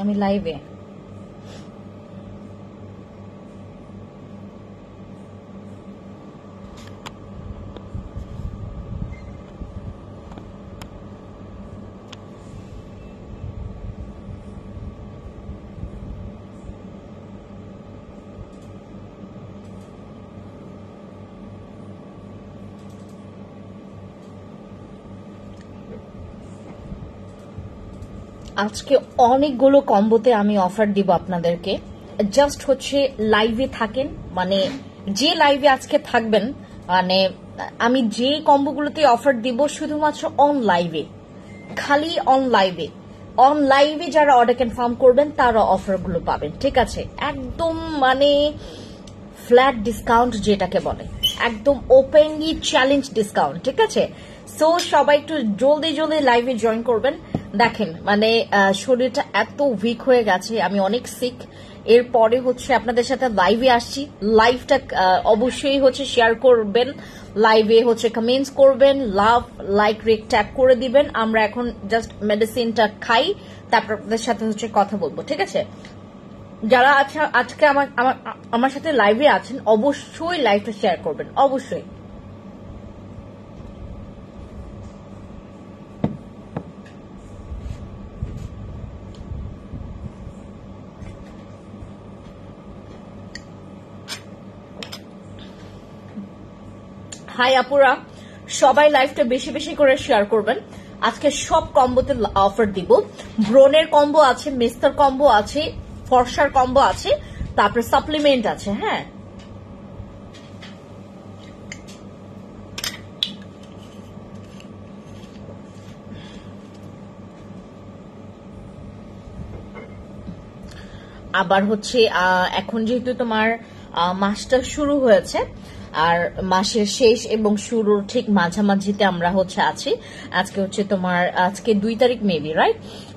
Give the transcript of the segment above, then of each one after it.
আমি লাইভে। আজকে অনেকগুলো কম্বোতে আমি অফার দিব আপনাদেরকে। জাস্ট হচ্ছে লাইভে থাকেন, মানে যে লাইভে আজকে থাকবেন, মানে আমি যে কম্বোগুলোতে অফার দিব শুধুমাত্র অন লাইভে, খালি অন লাইভে যারা অর্ডার কনফার্ম করবেন তারা অফারগুলো পাবেন। ঠিক আছে, একদম মানে ফ্ল্যাট ডিসকাউন্ট যেটাকে বলে, একদম ওপেনলি চ্যালেঞ্জ ডিসকাউন্ট। ঠিক আছে, সো সবাই একটু জলদি লাইভে জয়েন করবেন। দেখেন মানে শরীরটা এত উইক হয়ে গেছে, আমি অনেক সিক। এরপরে হচ্ছে আপনাদের সাথে লাইভে আসছি। লাইভটা অবশ্যই হচ্ছে শেয়ার করবেন, লাইভে হচ্ছে কমেন্টস করবেন, লাভ লাইক রেট ট্যাপ করে দিবেন। আমরা এখন জাস্ট মেডিসিনটা খাই, তারপর আপনাদের সাথে হচ্ছে কথা বলবো। ঠিক আছে, যারা আজকে আমার সাথে লাইভে আছেন অবশ্যই লাইভটা শেয়ার করবেন, অবশ্যই। হাই আপুরা, সবাই লাইভটা বেশি করে শেয়ার করবেন। আজকে সব কম্বোতে অফার দিব। ব্রোনের কম্বো আছে, মেস্তার কম্বো আছে, ফর্সার কম্বো আছে, তারপরে সাপ্লিমেন্ট আছে। হ্যাঁ, আবার হচ্ছে এখন যেহেতু তোমার মাসটা শুরু হয়েছে, আর মাসের শেষ এবং শুরুর ঠিক মাঝামাঝিতে আমরা হচ্ছে আছি। আজকে হচ্ছে তোমার আজকে 2 তারিখ মেবি, রাইট?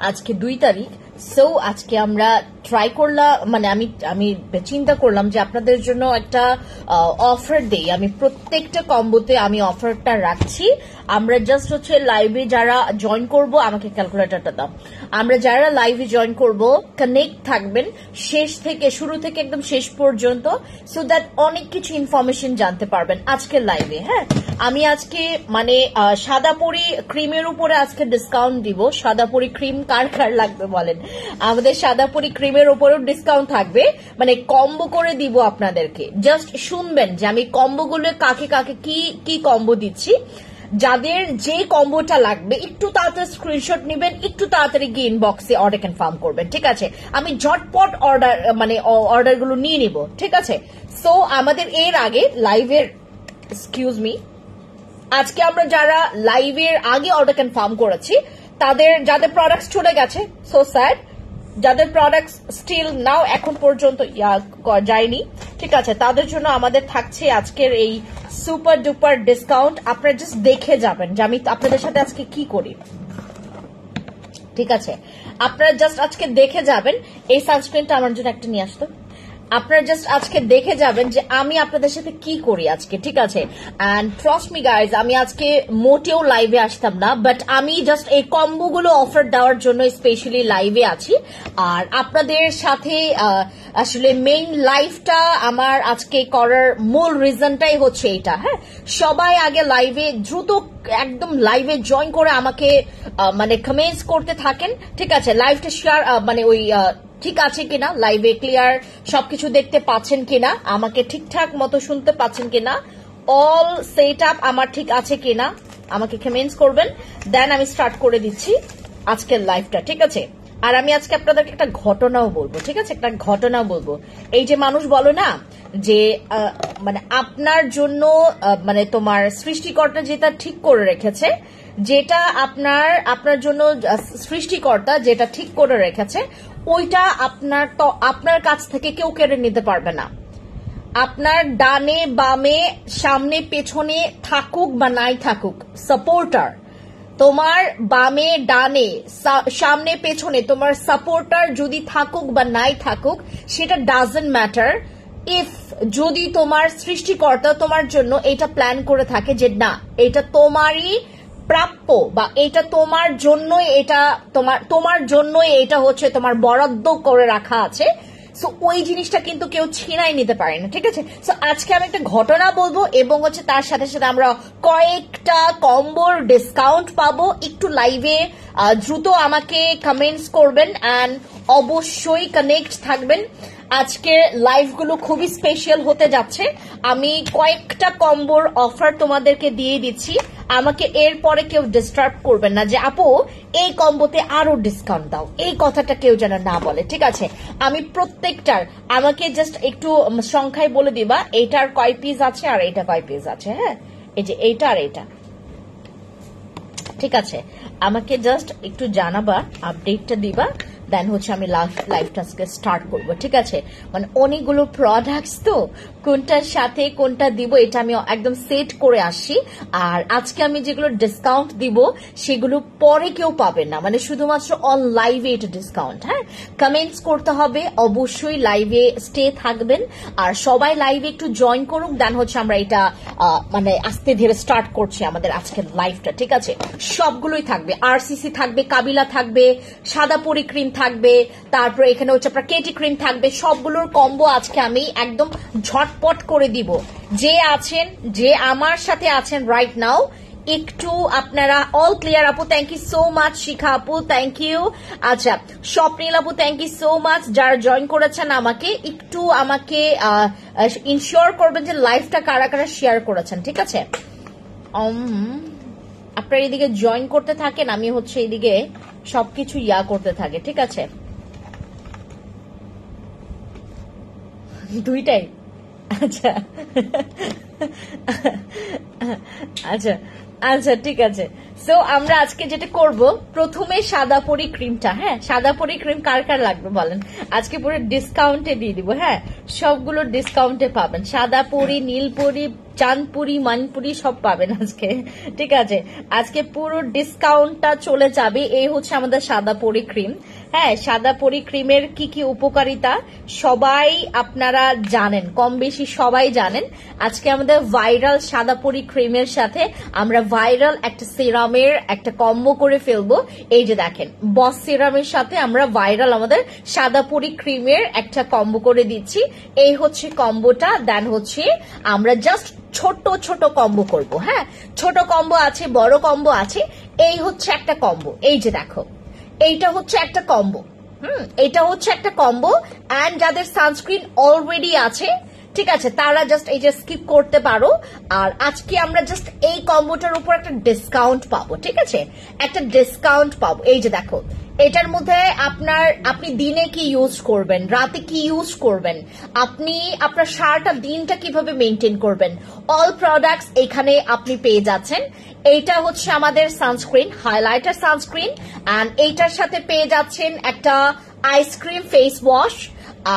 আজকে 2 তারিখ। সো আজকে আমরা ট্রাই করলাম, মানে আমি চিন্তা করলাম যে আপনাদের জন্য একটা অফার দেই। আমি প্রত্যেকটা কম্বোতে আমি অফারটা রাখছি। আমরা জাস্ট হচ্ছে লাইভে যারা জয়েন করব, আমাকে ক্যালকুলেটরটা দাও। আমরা যারা লাইভে জয়েন করব কানেক্ট থাকবেন শুরু থেকে একদম শেষ পর্যন্ত, সো দ্যাট অনেক কিছু ইনফরমেশন জানতে পারবেন আজকের লাইভে। হ্যাঁ, আমি আজকে মানে সাদাপরি ক্রিমের উপরে আজকে ডিসকাউন্ট দিব। সাদাপরি ক্রিম কার লাগবে বলেন? আমাদের সাদাপরি ক্রিমের উপরেও ডিসকাউন্ট থাকবে, মানে কম্বো করে দিব আপনাদেরকে। জাস্ট শুনবেন যে আমি কম্বোগুলো কাকে কি কম্বো দিচ্ছি। যাদের যে কম্বোটা লাগবে একটু তাড়াতাড়ি স্ক্রিনশট নেবেন, একটু তাড়াতাড়ি গিয়ে ইনবক্সে অর্ডার কনফার্ম করবেন। ঠিক আছে, আমি ঝটপট অর্ডারগুলো নিয়ে নিব। ঠিক আছে, সো আমাদের এর আগে লাইভের এক্সকিউজ মি, আজকে আমরা যারা লাইভের আগে অর্ডার কনফার্ম করেছি যাদের প্রোডাক্টস চলে গেছে, সো স্যাড। যাদের প্রোডাক্টস স্টিল নাও এখন পর্যন্ত যায়নি, ঠিক আছে, তাদের জন্য আমাদের থাকছে আজকের এই সুপার ডুপার ডিসকাউন্ট। আপনারা জাস্ট দেখে যাবেন যে আমি আপনাদের সাথে আজকে কি করি। ঠিক আছে, আপনারা জাস্ট আজকে দেখে যাবেন। এই সানস্ক্রিনটা আমার জন্য একটা নিয়ে আসতো। আপনারা জাস্ট আজকে দেখে যাবেন যে আমি আপনাদের সাথে কি করি আজকে। ঠিক আছে, এন্ড ট্রাস্ট মি গাইজ, আমি আজকে মোটেও লাইভে আসতাম না, বাট আমি জাস্ট এই কম্বোগুলো অফার দেওয়ার জন্য স্পেশালি লাইভে আছি। আর আপনাদের সাথে আসলে মেইন লাইভটা আমার আজকে করার মূল রিজনটাই হচ্ছে এটা। হ্যাঁ, সবাই আগে লাইভে দ্রুত একদম লাইভে জয়েন করে আমাকে মানে কমেন্টস করতে থাকেন। ঠিক আছে, লাইভটা শেয়ার মানে ওই ঠিক আছে কিনা, লাইভে ক্লিয়ার সবকিছু দেখতে পাচ্ছেন কিনা, আমাকে ঠিকঠাক মতো শুনতে পাচ্ছেন কিনা, অল সেট আপ আমার ঠিক আছে কিনা আমাকে কমেন্টস করবেন। দেন আমি স্টার্ট করে দিচ্ছি আজকের লাইভটা। ঠিক আছে, আর আমি আজকে আপনাদেরকে একটা ঘটনাও বলবো। ঠিক আছে, একটা ঘটনাও বলবো। এই যে মানুষ বলো না যে মানে আপনার জন্য মানে তোমার সৃষ্টিকর্তা যেটা ঠিক করে রেখেছে, যেটা আপনার জন্য সৃষ্টিকর্তা যেটা ঠিক করে রেখেছে, ওইটা আপনার কাছ থেকে কেউ কেড়ে নিতে পারবে না। আপনার ডানে বামে সামনে পেছনে থাকুক বা নাই থাকুক, সাপোর্টার তোমার বামে ডানে সামনে পেছনে তোমার সাপোর্টার যদি থাকুক বা নাই থাকুক, সেটা ডাজন্ট ম্যাটার। ইফ যদি তোমার সৃষ্টিকর্তা তোমার জন্য এটা প্ল্যান করে থাকে যে না, এটা তোমারই প্রাপ্য বা এটা তোমার জন্যই, এটা তোমার জন্যই এটা হচ্ছে তোমার বরাদ্দ করে রাখা আছে। সো ওই জিনিসটা কিন্তু কেউ ছিনাই নিতে পারে না, ঠিক আছে? সো আজকে আমি একটা ঘটনা বলবো এবং হচ্ছে তার সাথে সাথে আমরা কয়েকটা কম্বোর ডিসকাউন্ট পাবো। একটু লাইভে দ্রুত আমাকে কমেন্টস করবেন অ্যান্ড অবশ্যই কানেক্ট থাকবেন। আজকে লাইভগুলো খুবই স্পেশাল হতে যাচ্ছে। আমি কয়েকটা কম্বোর অফার তোমাদেরকে দিয়ে দিচ্ছি। আমাকে এরপরে কেউ ডিস্টার্ব করবেন না যে আপু এই কম্বোতে আরো ডিসকাউন্ট দাও, এই কথাটা কেউ যেন না বলে, ঠিক আছে? আমি প্রত্যেকটার আমাকে জাস্ট একটু সংখ্যায় বলে দিবা এইটার কয় পিস আছে আর এটা কয় পিস আছে। হ্যাঁ, এই যে এইটা আর এইটা, ঠিক আছে? আমাকে জাস্ট একটু জানাবা, আপডেটটা দিবা, দেন হচ্ছে আমি লাইভটা স্টার্ট করবো, ঠিক আছে? মানে অনেকগুলো প্রোডাক্টস তো কোনটার সাথে কোনটা দিব এটা আমি একদম সেট করে আসি। আর আজকে আমি যেগুলো ডিসকাউন্ট দিব সেগুলো পরে কেউ পাবে না, মানে শুধুমাত্র অন লাইভে এটা ডিসকাউন্ট। হ্যাঁ, কমেন্টস করতে হবে, অবশ্যই লাইভে স্টে থাকবেন আর সবাই লাইভে একটু জয়েন করুক, দেন হচ্ছে আমরা এটা মানে আস্তে ধীরে স্টার্ট করছি আমাদের আজকের লাইভটা, ঠিক আছে? সবগুলোই থাকবে, আরসিসি থাকবে, কাবিলা থাকবে, সাদা পরি ক্রিম থাকবে, তারপরে এখানে হচ্ছে আপনার কেটি ক্রিম থাকবে। সবগুলোর কম্বো আজকে আমি একদম ঝটপট করে দিব। যে আছেন, যে আমার সাথে আছেন রাইট নাও, একটু আপনারা অল ক্লিয়ার। আপু থ্যাংক ইউ সো মাচ, শিখা আপু থ্যাংক ইউ। আচ্ছা, স্বপ্নীল আপু থ্যাংক ইউ সো মাচ। যারা জয়েন করেছেন আমাকে একটু ইনশিওর করবেন যে লাইভটা কারা কারা শেয়ার করেছেন, ঠিক আছে? আপনারা এদিকে জয়েন করতে থাকেন, আমি হচ্ছে এদিকে সবকিছু করতে থাকে, ঠিক আছে? দুইটাই আচ্ছা আচ্ছা আচ্ছা, ঠিক আছে। সো আমরা আজকে যেটা করব, প্রথমে সাদা পরি ক্রিমটা। হ্যাঁ, সাদা পরি ক্রিম কার কার লাগবে বলেন? আজকে পুরো ডিসকাউন্টে দিয়ে দিব। হ্যাঁ, সবগুলো ডিসকাউন্টে পাবেন। সাদা পরি, নীল পরি, চাঁদপুরি, মানপুরি সব পাবেন আজকে, ঠিক আছে? আজকে পুরো ডিসকাউন্টটা চলে যাবে। এই হচ্ছে আমাদের সাদা পরি ক্রিম। হ্যাঁ, সাদা পরি ক্রিমের কি কি উপকারিতা সবাই আপনারা জানেন, কম বেশি সবাই জানেন। আজকে আমাদের ভাইরাল সাদা পরি ক্রিমের সাথে আমরা ভাইরাল একটা সিরামের একটা কম্বো করে ফেলবো। এই যে দেখেন, বস সিরামের সাথে আমরা ভাইরাল আমাদের সাদা পরি ক্রিমের একটা কম্বো করে দিচ্ছি। এই হচ্ছে কম্বোটা। দেন হচ্ছে আমরা জাস্ট ছোট ছোট কম্বো করব। হ্যাঁ, ছোট কম্বো আছে, বড় কম্বো আছে। এই হচ্ছে একটা কম্বো, এই যে দেখো, এইটা হচ্ছে একটা কম্বো। এটা হচ্ছে একটা কম্বো। এন্ড যাদের সানস্ক্রিন অলরেডি আছে, ঠিক আছে, তারা জাস্ট এই যে স্কিপ করতে পারো। আর আজকে আমরা জাস্ট এই কম্বোটার উপর একটা ডিসকাউন্ট পাবো, ঠিক আছে? একটা ডিসকাউন্ট পাবো। এই যে দেখো, এটার মধ্যে আপনি দিনে কি ইউজ করবেন, রাতে কি ইউজ করবেন, আপনি আপনার সারাটা দিনটা কিভাবে মেনটেন করবেন, অল প্রোডাক্টস এখানে আপনি পেয়ে যাচ্ছেন। এইটা হচ্ছে আমাদের সানস্ক্রিন, হাইলাইটার সানস্ক্রিন, এন্ড এইটার সাথে পেয়ে যাচ্ছেন একটা আইসক্রিম ফেস ওয়াশ,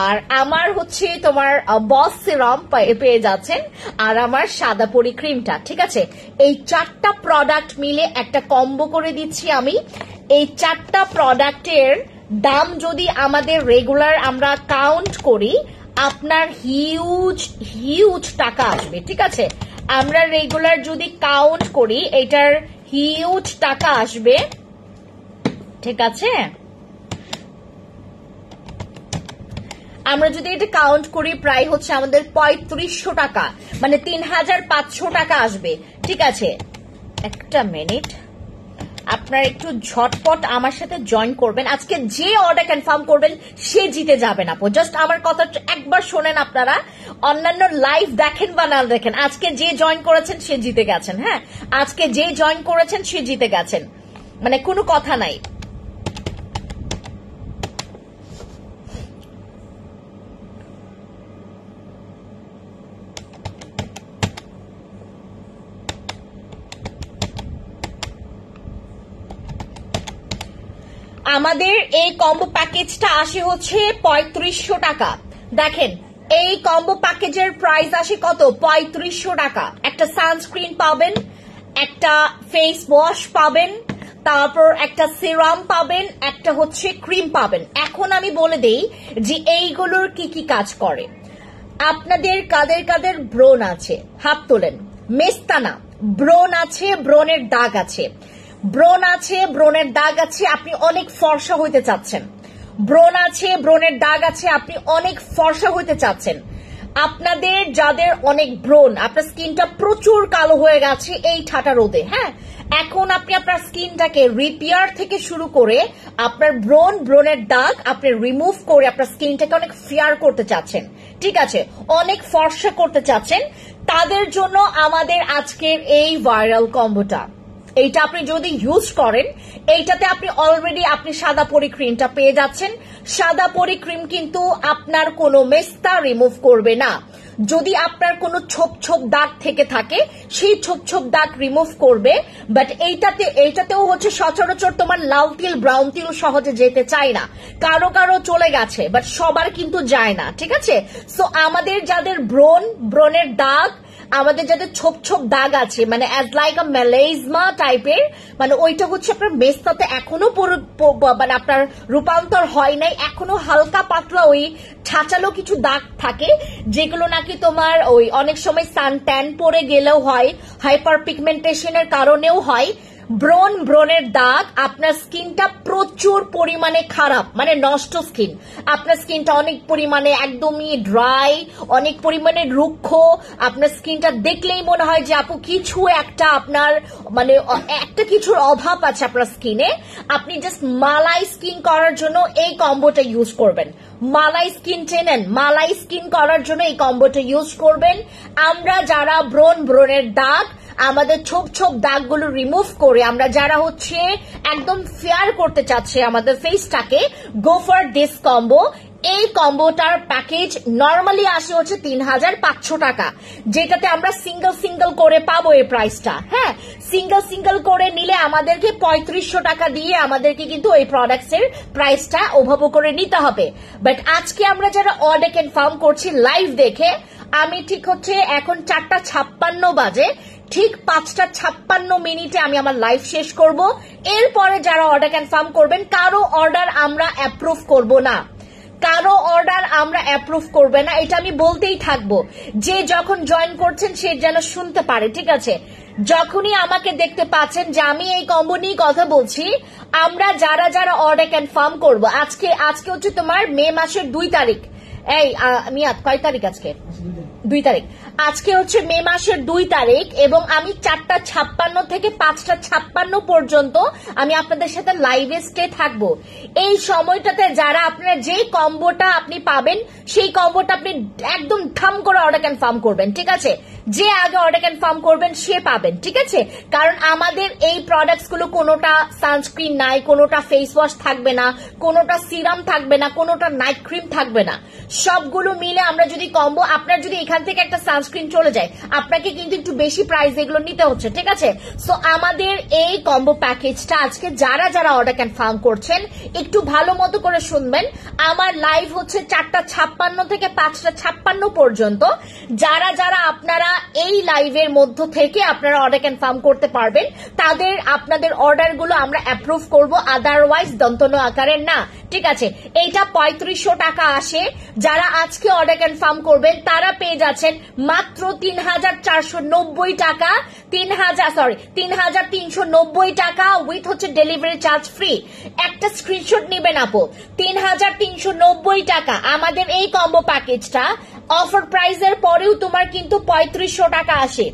আর আমার হচ্ছে তোমার বস সিরাম পেয়ে যাচ্ছেন, আর আমার সাদা পরি ক্রিমটা, ঠিক আছে? এই চারটা প্রোডাক্ট মিলে একটা কম্বো করে দিচ্ছি আমি। এই চারটা প্রোডাক্টের দাম যদি আমাদের রেগুলার আমরা কাউন্ট করি, আপনার হিউজ হিউজ টাকা আসবে, ঠিক আছে? আমরা রেগুলার যদি কাউন্ট করি, এটার হিউজ টাকা আসবে, ঠিক আছে? আমরা যদি এটা কাউন্ট করি, প্রায় হচ্ছে আমাদের 3500 টাকা, মানে 3500 টাকা আসবে, ঠিক আছে? একটা মিনিট, আপনারা একটু ঝটপট আমার সাথে জয়েন করবেন। আজকে যে অর্ডার কনফার্ম করবেন সে জিতে যাবেন আপু। জাস্ট আমার কথা একবার শোনেন আপনারা, অন্যান্য লাইভ দেখেন বা না দেখেন, আজকে যে জয়েন করেছেন সে জিতে গেছেন। হ্যাঁ, আজকে যে জয়েন করেছেন সে জিতে গেছেন, মানে কোনো কথা নাই। আমাদের এই কম্বো প্যাকেজটা আসে হচ্ছে 3500 টাকা। দেখেন, এই কম্বো প্যাকেজের প্রাইস আসে কত? 3500 টাকা। একটা সানস্ক্রিন পাবেন, একটা ফেস ওয়াশ পাবেন, তারপর একটা সিরাম পাবেন, একটা হচ্ছে ক্রিম পাবেন। এখন আমি বলে দেই যে এইগুলোর কি কি কাজ করে। আপনাদের কাদের কাদের ব্রণ আছে হাত তোলেন। মেস্তানা, ব্রণ আছে, ব্রণের দাগ আছে, ব্রণ আছে, ব্রণের দাগ আছে, আপনি অনেক ফর্সা হইতে চাচ্ছেন, ব্রণ আছে, ব্রণের দাগ আছে, আপনি অনেক ফর্সা হইতে চাচ্ছেন। আপনাদের যাদের অনেক ব্রণ, আপনার স্কিনটা প্রচুর কালো হয়ে গেছে এই ঠাটা রোদে, হ্যাঁ, এখন আপনি আপনার স্কিনটাকে রিপেয়ার থেকে শুরু করে আপনার ব্রণের দাগ আপনি রিমুভ করে আপনার স্কিনটাকে অনেক ফেয়ার করতে চাচ্ছেন, ঠিক আছে, অনেক ফর্সা করতে চাচ্ছেন, তাদের জন্য আমাদের আজকের এই ভাইরাল কম্বোটা। এইটা আপনি যদি ইউজ করেন, এইটাতে আপনি অলরেডি আপনি সাদা পরি ক্রিমটা পেয়ে যাচ্ছেন। সাদা পরি ক্রিম কিন্তু আপনার কোনো মেস্তা রিমুভ করবে না। যদি আপনার কোনো ছোপ ছোপ দাগ থেকে থাকে সেই ছোপ ছোপ দাগ রিমুভ করবে, বাট এইটাতেও হচ্ছে সচরাচর তোমার লাল তিল ব্রাউন তিল সহজে যেতে চায় না, কারো কারো চলে গেছে বাট সবার কিন্তু যায় না, ঠিক আছে। সো আমাদের যাদের ব্রণের দাগ, আমাদের যাদের ছোপ ছোপ দাগ আছে, মানে অ্যাজ লাইক আ মেলেজমা টাইপের, মানে ওইটা হচ্ছে আপনার মেস্তাতে এখনো মানে আপনার রূপান্তর হয় নাই, এখনো হালকা পাতলা ওই ছাঁচালো কিছু দাগ থাকে, যেগুলো নাকি তোমার ওই অনেক সময় সান ট্যান পরে গেলেও হয়, হাইপার পিগমেন্টেশনের কারণেও হয়। ব্রণের দাগ, আপনার স্কিনটা প্রচুর পরিমাণে খারাপ, মানে নষ্ট স্কিন, আপনার স্কিনটা অনেক পরিমাণে একদমই ড্রাই, অনেক পরিমাণে রুক্ষ, আপনার স্কিনটা দেখলেই মনে হয় যে আপু কিছু একটা আপনার মানে একটা কিছুর অভাব আছে আপনার স্কিনে। আপনি জাস্ট মালাই স্কিন করার জন্য এই কম্বোটা ইউজ করবেন। মালাই স্কিন চেনেন, মালাই স্কিন করার জন্য এই কম্বোটা ইউজ করবেন। আমরা যারা ব্রণের দাগ, আমাদের ছোপ ছোপ দাগগুলো রিমুভ করে আমরা যারা হচ্ছে একদম ফেয়ার করতে চাচ্ছে আমাদের ফেসটাকে, গো ফর দিস কম্বো। এই কম্বোটার প্যাকেজ নর্মালি আসে হচ্ছে ৩৫০০ টাকা, যেটাতে আমরা সিঙ্গেল করে পাবো এই প্রাইসটা, হ্যাঁ, সিঙ্গেল করে নিলে আমাদেরকে ৩৫০০ টাকা দিয়ে আমাদেরকে কিন্তু এই প্রোডাক্টস এর প্রাইসটা ওভাবে করে নিতে হবে। বাট আজকে আমরা যারা অর্ডার কনফার্ম করছি লাইভ দেখে, আমি ঠিক হচ্ছে এখন ৪:৫৬ বাজে, ঠিক ৫:৫৬ আমি আমার লাইভ শেষ করব। এরপরে যারা অর্ডার কনফার্ম করবেন, কারো অর্ডার আমরা অ্যাপ্রুভ করব না, কারো অর্ডার আমরা অ্যাপ্রুভ করবে না, এটা আমি বলতেই থাকবো। যে যখন জয়েন করছেন সে যেন শুনতে পারে, ঠিক আছে। যখনই আমাকে দেখতে পাচ্ছেন যে আমি এই কম্বো নিয়ে কথা বলছি, আমরা যারা অর্ডার কনফার্ম করবো, আজকে হচ্ছে তোমার মে মাসের ২ তারিখ, এই মিয়াদ কয় তারিখ আজকে? ২ তারিখ। আজকে হচ্ছে মে মাসের ২ তারিখ এবং আমি ৪:৫৬ থেকে ৫:৫৬ পর্যন্ত আমি আপনাদের সাথে লাইভে স্টে থাকবো। এই সময়টাতে যারা আপনারা যে কম্বোটা আপনি পাবেন, সেই কম্বোটা আপনি একদম ধাম করে অর্ডার কনফার্ম করবেন, ঠিক আছে। যে আগে অর্ডার কনফার্ম করবেন সে পাবেন, ঠিক আছে। কারণ আমাদের এই প্রোডাক্টস গুলো কোনোটা সানস্ক্রিন নাই, কোনোটা ফেস ওয়াশ থাকবে না, কোনোটা সিরাম থাকবে না, কোনোটা নাইট ক্রিম থাকবে না, সবগুলো মিলে আমরা যদি কম্বো, আপনার যদি এখান থেকে একটা সানস্ক্রিন চলে যায়, আপনাকে কিন্তু একটু বেশি প্রাইস এগুলো নিতে হচ্ছে, ঠিক আছে। সো আমাদের এই কম্বো প্যাকেজটা আজকে যারা অর্ডার কনফার্ম করছেন একটু ভালো মতো করে শুনবেন। আমার লাইভ হচ্ছে ৪:৫৬ থেকে ৫:৫৬ পর্যন্ত। যারা আপনারা এই লাইভের মধ্য থেকে আপনারা অর্ডার কনফার্ম করতে পারবেন, তাদের আপনাদের অর্ডার গুলো আমরা অ্যাপ্রুভ করব, আদারওয়াইজ দন্তন আকারের না, ঠিক আছে। এইটা ৩৫০০ টাকা আসে। যারা আজকে অর্ডার কনফার্ম করবেন তারা পেয়ে যাচ্ছেন মাত্র ৩,৪৯০ টাকা, ৩,৩৯০ টাকা উইথ হচ্ছে ডেলিভারি চার্জ ফ্রি। একটা স্ক্রিনশট নেবেন আপু, ৩,৩৯০ টাকা আমাদের এই কম্বো প্যাকেজটা। অফার প্রাইসের পরেও তোমার কিন্তু ৩৫০০ টাকা আসে।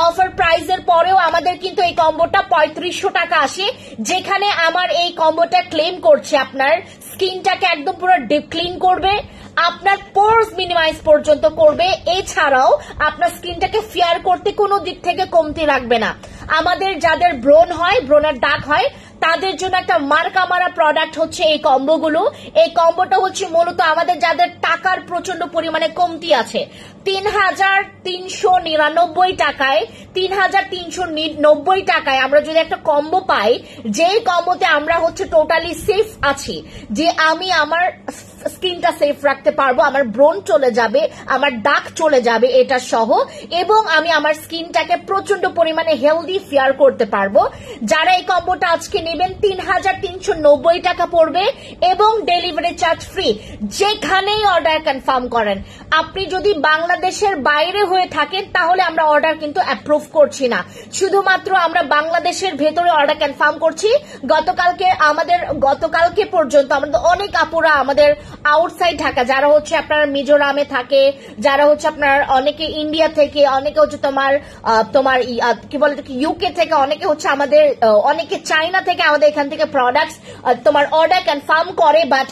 অফার প্রাইসের পরেও আমাদের কিন্তু এই কম্বোটা ৩৫০০ টাকা আসে, যেখানে আমার এই কম্বোটা ক্লেম করছে আপনার স্কিনটাকে একদম পুরো ডিপ ক্লিন করবে, আপনার পোরস মিনিমাইজ পর্যন্ত করবে, এছাড়াও আপনার স্কিনটাকে ফেয়ার করতে কোনো দিক থেকে কমতি রাখবে না। আমাদের যাদের ব্রণ হয়, ব্রণের দাগ হয়, তাদের জন্য একটা মার্কা মারা প্রোডাক্ট হচ্ছে এই কম্বোগুলো। এই কম্বোটা হচ্ছে মূলত আমাদের যাদের টাকার প্রচন্ড পরিমাণে কমতি আছে, ৩,৩৯৯ টাকায়, ৩,৩৯০ টাকায় আমরা যদি একটা কম্বো পাই, যে কম্বোতে আমরা হচ্ছে টোটালি সেফ আছি, যে আমি আমার স্কিনটা সেফ রাখতে পারবো, আমার ব্রণ চলে যাবে, আমার দাগ চলে যাবে এটা সহ, এবং আমি আমার স্কিনটাকে প্রচন্ড পরিমাণে হেলদি ফেয়ার করতে পারবো। যারা এই কম্বোটা আজকে নেবেন 3,390 টাকা পড়বে এবং ডেলিভারি চার্জ ফ্রি। যেখানেই অর্ডার কনফার্ম করেন, আপনি যদি বাংলাদেশের বাইরে হয়ে থাকেন তাহলে আমরা অর্ডার কিন্তু অ্যাপ্রুভ করছি না, শুধুমাত্র আমরা বাংলাদেশের ভেতরে অর্ডার কনফার্ম করছি। গতকালকে পর্যন্ত আমাদের অনেক আপুরা আমাদের আউটসাইড ঢাকা, যারা হচ্ছে আপনার মিজোরামে থাকে, যারা হচ্ছে আপনার অনেকে ইন্ডিয়া থেকে, অনেকে হচ্ছে তোমার কি বলে ইউকে থেকে, অনেকে হচ্ছে আমাদের অনেকে চায়না থেকে আমাদের এখান থেকে প্রোডাক্টস তোমার অর্ডার কনফার্ম করে, বাট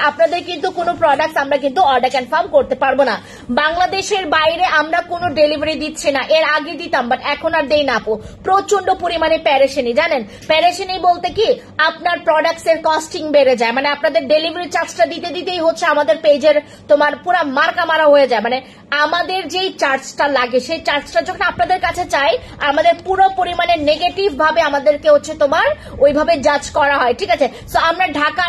আপনাদের কিন্তু কোনো প্রোডাক্টস আমরা কিন্তু অর্ডার কনফার্ম করতে পারবো না। বাংলাদেশের বাইরে আমরা কোনো ডেলিভারি দিচ্ছি না, এর আগে দিতাম বাট এখন আর দেই না আপু। প্রচন্ড পরিমাণে প্যারেশানি, জানেন প্যারেশানি বলতে কি, আপনার প্রোডাক্টস এর কস্টিং বেড়ে যায়, মানে আপনাদের ডেলিভারি চার্জটা দিতেই হচ্ছে আমাদের পেজের তোমার পুরো মার্কা মারা হয়ে যায়, মানে আমাদের যেই চার্জটা লাগে সেই চার্জটা যখন আপনাদের কাছে চাই, আমাদের পুরো পরিমাণে নেগেটিভ ভাবে আমাদেরকে হচ্ছে তোমার ওইভাবে জাজ করা হয়, ঠিক আছে। সো আমরা ঢাকা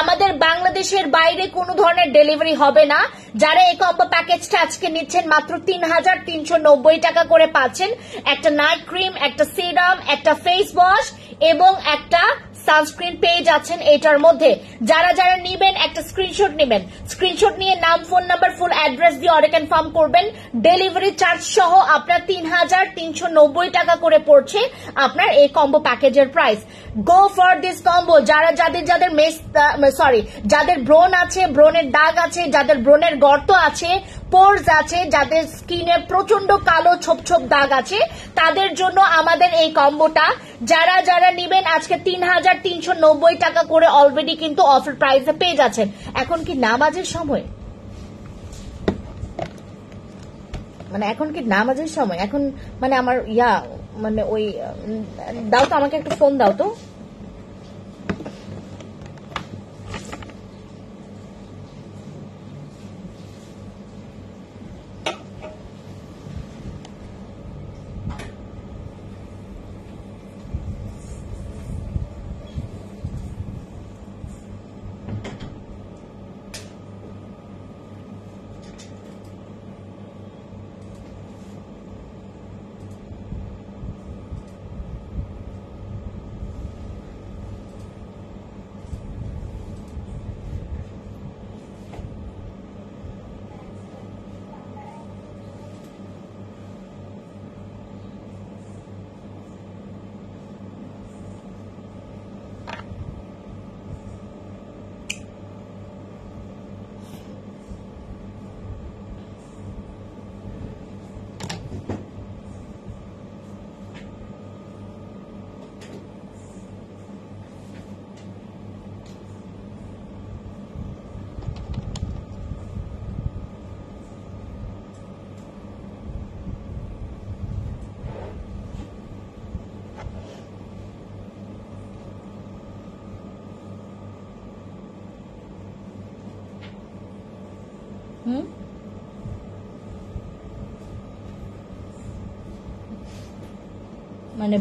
আমাদের বাংলাদেশের বাইরে কোনো ধরনের ডেলিভারি হবে না। যারা এই কম্বো প্যাকেজটা আজকে নিচ্ছেন মাত্র 3,390 টাকা করে পাচ্ছেন। একটা নাইট ক্রিম, একটা সিরাম, একটা ফেস ওয়াশ এবং একটা সানস্ক্রিন পেজ আছেন এটার মধ্যে। যারা যারা নিবেন একটা স্ক্রিনশট নেবেন, স্ক্রিনশট নিয়ে নাম, ফোন নাম্বার, ফুল অ্যাড্রেস দিয়ে অর্ডার কনফার্ম করবেন। ডেলিভারি চার্জ সহ আপনার 3,390 টাকা করে পড়ছে আপনার এই কম্বো প্যাকেজের price. Go for this combo. যাদের ব্রণ আছে, ব্রণের দাগ আছে, যাদের ব্রণের গর্ত আছে, পোর্স আছে, যাদের স্কিনে প্রচন্ড কালো ছোপ ছোপ দাগ আছে, তাদের জন্য আমাদের এই কম্বোটা। যারা যারা নিবেন আজকে 3,390 টাকা করে অলরেডি কিন্তু অফার প্রাইসে পেয়ে যাচ্ছেন। এখন কি নামাজের সময়, এখন কি নামাজের সময়, এখন আমার ওই দাও তো, আমাকে একটা ফোন দাও তো।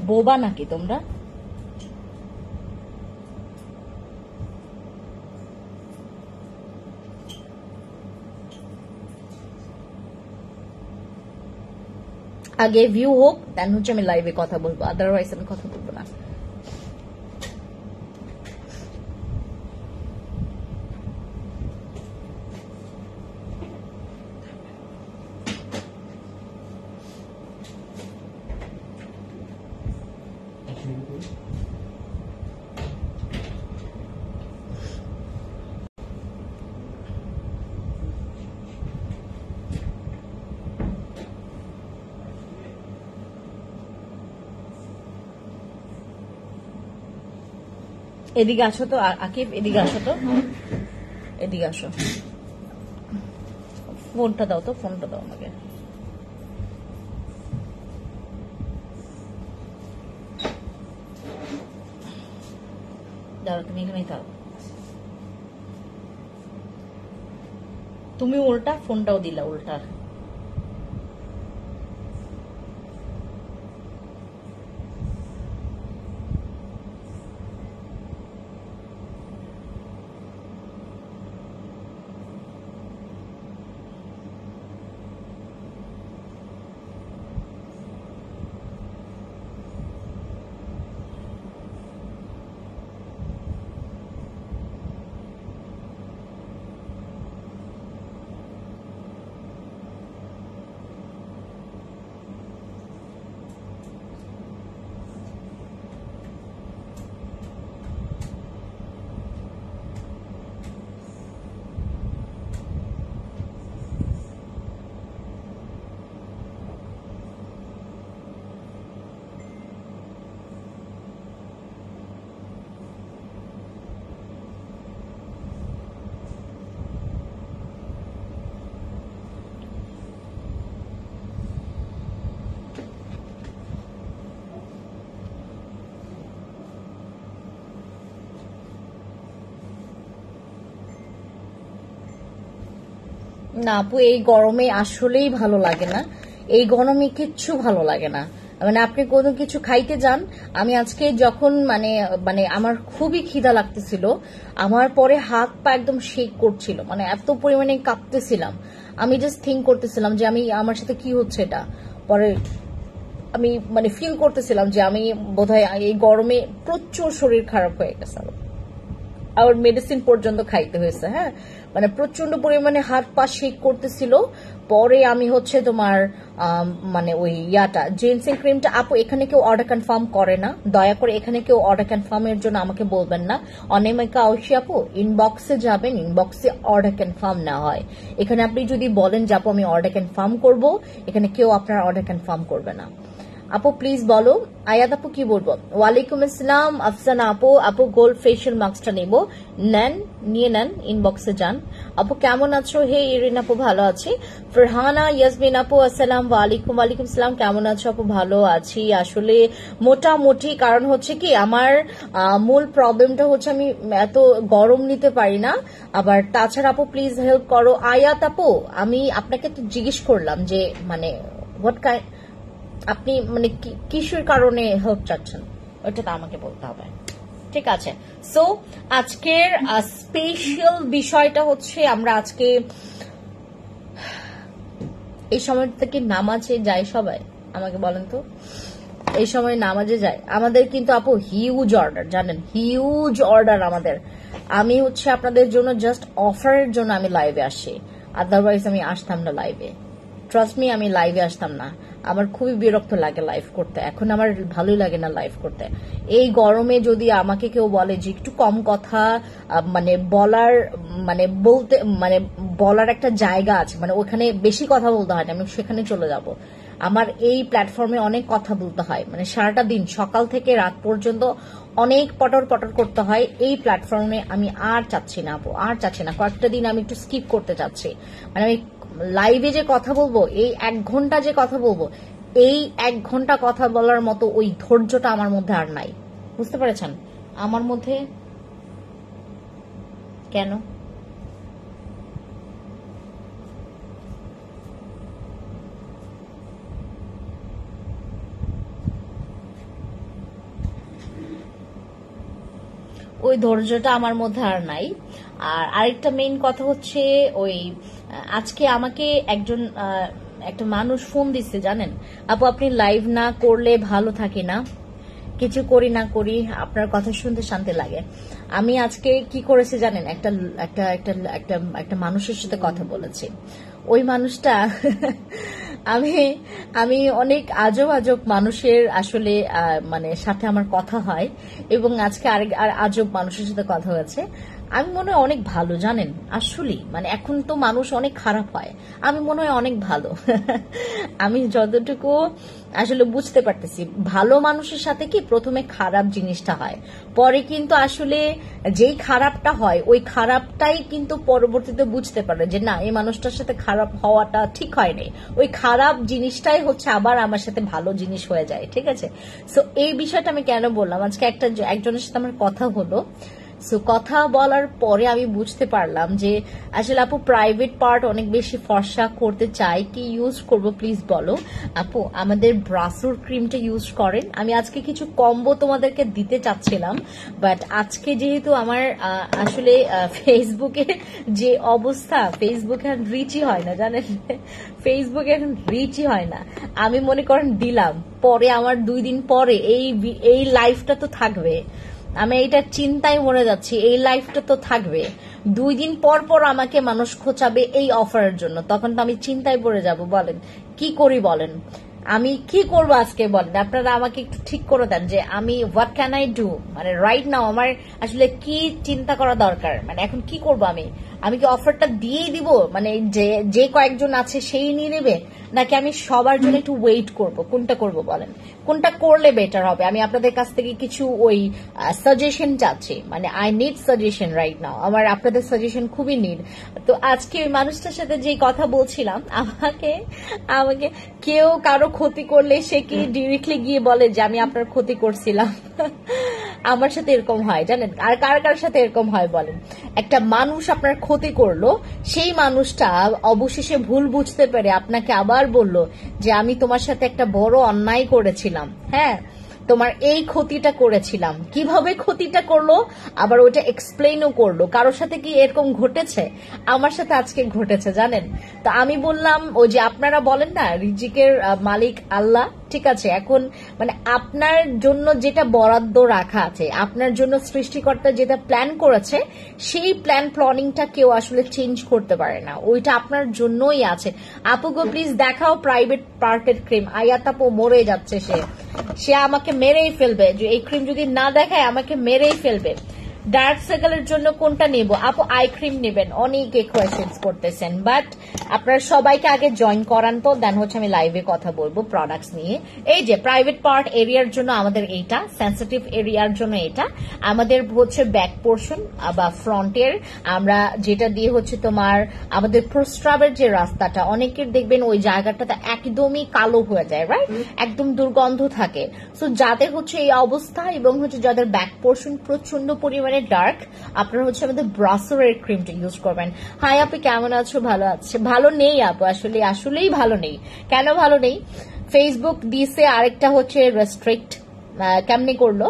বোবা নাকি তোমরা? আগে ভিউ হোক, দেন হচ্ছে আমি লাইভে কথা বলবো, আদারওয়াইজ আমি কথা বলবো না। এদিকে আসো তো আকিব, এদিকে আসো তো, এদিকে আসো। ফোনটা দাও তো, ফোনটা দাও আমাকে। দাঁড়াও, তুমি এখানেই থাকো। তুমি উল্টা, ফোনটাও দিলা উল্টা। না আপু, এই গরমে আসলেই ভালো লাগে না, এই গরমে কিচ্ছু ভালো লাগে না। মানে আপনি কোনো কিছু খাইতে যান, আমি আজকে যখন মানে মানে আমার খুবই খিদা লাগতেছিল, আমার পরে হাত পা একদম শেক করছিল, মানে এত পরিমাণে কাঁপতেছিলাম। আমি জাস্ট থিঙ্ক করতেছিলাম যে আমি আমার সাথে কি হচ্ছে এটা। পরে আমি মানে ফিল করতেছিলাম যে আমি বোধহয় এই গরমে প্রচুর শরীর খারাপ হয়ে গেছে, আবার মেডিসিন পর্যন্ত খাইতে হয়েছে। হ্যাঁ, মানে প্রচন্ড পরিমাণে হাত পা শেক করতেছিল। পরে আমি হচ্ছে তোমার মানে ওই জেন্সিং ক্রিমটা, আপু এখানে কেউ অর্ডার কনফার্ম করে না, দয়া করে এখানে কেউ অর্ডার কনফার্মের জন্য আমাকে বলবেন না। অনেমিকা ঐশী আপু, ইনবক্সে যাবেন, ইনবক্সে অর্ডার কনফার্ম না হয়। এখানে আপনি যদি বলেন যে আপু আমি অর্ডার কনফার্ম করব, এখানে কেউ আপনার অর্ডার কনফার্ম করবে না। আপু প্লিজ বলো। আয়াত আপু কি বলবো? ওয়ালাইকুম আসসালাম আফসানা আপু। আপু গোল্ড ফেশিয়াল মাস্কটা নেব, নিয়ে নেন, ইনবক্সে যান। আপু কেমন আছো? হে ইরিন আপু, ভালো আছি। ফরহানা ইয়াসমিন আপু, আসসালাম ওয়ালাইকুম। ওয়ালাইকুম সালাম, কেমন আছো আপু? ভালো আছি আসলে মোটামুটি। কারণ হচ্ছে কি, আমার মূল প্রবলেমটা হচ্ছে আমি এত গরম নিতে পারি না। আবার তাছাড়া আপু প্লিজ হেল্প করো। আয়াত আপু, আমি আপনাকে তো জিজ্ঞেস করলাম যে মানে হোয়াট কাইন্ড, আপনি মানে কিসের কারণে হেল্প চাচ্ছেন, ওটা তো আমাকে বলতে হবে। ঠিক আছে, সো আজকের স্পেশাল বিষয়টা হচ্ছে আমরা আজকে এই সময় থেকে নামাজে যাই সবাই, আমাকে বলেন তো, এই সময় নামাজে যায় আমাদের কিন্তু আপু হিউজ অর্ডার, জানেন, হিউজ অর্ডার আমাদের। আমি হচ্ছে আপনাদের জন্য জাস্ট অফারের জন্য আমি লাইভে আসি, আদারওয়াইজ আমি আসতাম না লাইভে। ট্রাস্ট মি, আমি লাইভে আসতাম না। আমার খুবই বিরক্ত লাগে লাইভ করতে, এখন আমার ভালোই লাগে না লাইভ করতে। এই গরমে যদি আমাকে কেউ বলে যে একটু কম কথা মানে বলার, মানে বলতে, মানে বলার একটা জায়গা আছে, মানে ওখানে বেশি কথা বলতে হয় না, আমি সেখানে চলে যাব। আমার এই প্ল্যাটফর্মে অনেক কথা বলতে হয়, মানে সারাটা দিন সকাল থেকে রাত পর্যন্ত অনেক পটর পটর করতে হয় এই প্ল্যাটফর্মে। আমি আর চাচ্ছি না আপু, আর চাচ্ছি না। কয়েকটা দিন আমি একটু স্কিপ করতে চাচ্ছি। মানে আমি লাইভে যে কথা বলবো, এই 1 ঘন্টা যে কথা বলবো, এই 1 ঘন্টা কথা বলার মতো ওই ধৈর্যটা আমার মধ্যে আর নাই। বুঝতে পেরেছেন আমার মধ্যে কেন? ওই ধৈর্যটা আমার মধ্যে আর নাই। আর আরেকটা মেইন কথা হচ্ছে ওই আজকে আমাকে একটা মানুষ ফোন দিচ্ছে, জানেন আপু, আপনি লাইভ না করলে ভালো থাকি না, কিছু করি না করি আপনার কথা শুনতে শান্তি লাগে। আমি আজকে কি করেছি জানেন, একটা একটা একটা একটা একটা মানুষের সাথে কথা বলেছি। ওই মানুষটা আমি আমি অনেক আজব আজব মানুষের আসলে মানে সাথে আমার কথা হয়, এবং আজকে আর আজব মানুষের সাথে কথা হয়েছে। আমি মনে হয় অনেক ভালো, জানেন, আসলে মানে এখন তো মানুষ অনেক খারাপ হয়, আমি মনে হয় অনেক ভালো। আমি যতটুকু আসলে বুঝতে পারতেছি, ভালো মানুষের সাথে কি প্রথমে খারাপ জিনিসটা হয়, পরে কিন্তু আসলে যেই খারাপটা হয় ওই খারাপটাই কিন্তু পরবর্তীতে বুঝতে পারে যে না, এই মানুষটার সাথে খারাপ হওয়াটা ঠিক হয়নি, ওই খারাপ জিনিসটাই হচ্ছে আবার আমার সাথে ভালো জিনিস হয়ে যায়। ঠিক আছে, সো এই বিষয়টা আমি কেন বললাম, আজকে একজনের সাথে আমার কথা হলো। সো কথা বলার পরে আমি বুঝতে পারলাম যে আসলে আপু প্রাইভেট পার্ট অনেক বেশি ফর্সা করতে চাই, কি ইউজ করব প্লিজ বলো। আপু আমাদের ব্রাসুর ক্রিমটা ইউজ করেন। আমি আজকে কিছু কম্বো তোমাদেরকে দিতে চাচ্ছিলাম, বাট আজকে যেহেতু আমার আসলে ফেসবুকে যে অবস্থা, ফেসবুকে এখন রিচই হয় না, জানেন, ফেসবুকে এখন রিচই হয় না। আমি মনে করেন দিলাম, পরে আমার 2 দিন পরে এই লাইফটা তো থাকবে, আমি এইটা চিন্তায় মরে যাচ্ছি, এই লাইফটা তো থাকবে। 2 দিন পর পর আমাকে মানুষ খোঁচাবে এই অফারের জন্য, তখন তো আমি চিন্তায় পড়ে যাব। বলেন কি করি, বলেন আমি কি করবো আজকে, বলেন আপনারা আমাকে একটু ঠিক করে দেন যে আমি হোয়াট ক্যান আই ডু, মানে রাইট নাও আমার আসলে কি চিন্তা করা দরকার, মানে এখন কি করবো আমি কি অফারটা দিয়েই দিব, মানে যে কয়েকজন আছে সেই নিয়ে নেবে, নাকি আমি সবার জন্য একটু ওয়েট করব, কোনটা করব বলেন, কোনটা করলে বেটার হবে? আমি আপনাদের কাছ থেকে কিছু ওই সাজেশন চাচ্ছি, মানে I need suggestion right now, আমার আপনাদের সাজেশন খুবই নিড। তো আজকে ওই মানুষটার সাথে যে কথা বলছিলাম, আমাকে কেউ কারো ক্ষতি করলে সে কি ডিরেক্টলি গিয়ে বলে যে আমি আপনার ক্ষতি করছিলাম? আমার সাথে এরকম হয় জানেন, আর কার কার সাথে এরকম হয় বলেন? একটা মানুষ আপনার ক্ষতি করলো, সেই মানুষটা অবশেষে ভুল বুঝতে পেরে আপনাকে আবার বলল যে আমি তোমার সাথে একটা বড় অন্যায় করেছিলাম, হ্যাঁ তোমার এই ক্ষতিটা করেছিলাম। কিভাবে ক্ষতিটা করলো আবার ওটা এক্সপ্লেইনও করলো। কারোর সাথে কি এরকম ঘটেছে? আমার সাথে আজকে ঘটেছে জানেন। তো আমি বললাম ওই যে আপনারা বলেন না রিজিকের মালিক আল্লাহ, ঠিক আছে, এখন মানে আপনার জন্য যেটা বরাদ্দ রাখা আছে, আপনার জন্য সৃষ্টিকর্তা যেটা প্ল্যান করেছে, সেই প্ল্যানিংটা কেউ আসলে চেঞ্জ করতে পারে না, ওইটা আপনার জন্যই আছে। আপুগো প্লিজ দেখাও প্রাইভেট পার্টের ক্রিম। আয়াত আপু মরে যাচ্ছে, সে আমাকে মেরেই ফেলবে, যে এই ক্রিম যদি না দেখায় আমাকে মেরেই ফেলবে। ডার্ক সার্কেলের জন্য কোনটা নেব আপু? আই ক্রিম নেবেন, অনেকে কোয়েশ্চেন্স করতেছেন, বাট আপনারা সবাইকে আগে জয়েন করান তো, দেন হচ্ছে আমি লাইভে কথা বলবো প্রোডাক্টস নিয়ে। এই যে প্রাইভেট পার্ট এরিয়ার জন্য আমাদের এইটা, সেন্সিটিভ এরিয়ার জন্য এটা, আমাদের হচ্ছে ব্যাক পোর্শন বা ফ্রন্টের, আমরা যেটা দিয়ে হচ্ছে তোমার আমাদের প্রস্রাবের যে রাস্তাটা, অনেকের দেখবেন ওই জায়গাটাতে একদমই কালো হয়ে যায়, রাইট, একদম দুর্গন্ধ থাকে। সো যাদের হচ্ছে এই অবস্থা এবং হচ্ছে যাদের ব্যাক পোর্শন প্রচন্ড পরিমাণে ডার্ক, আপনারা হচ্ছে আমাদের ব্রাসেলের ক্রিমটা ইউজ করবেন। হাই আপু কেমন আছো? ভালো আছে? ভালো নেই আপু, আসলেই ভালো নেই। কেন ভালো নেই? ফেসবুক দিছে আরেকটা হচ্ছে রেস্ট্রিক্ট, কেমনি করলো,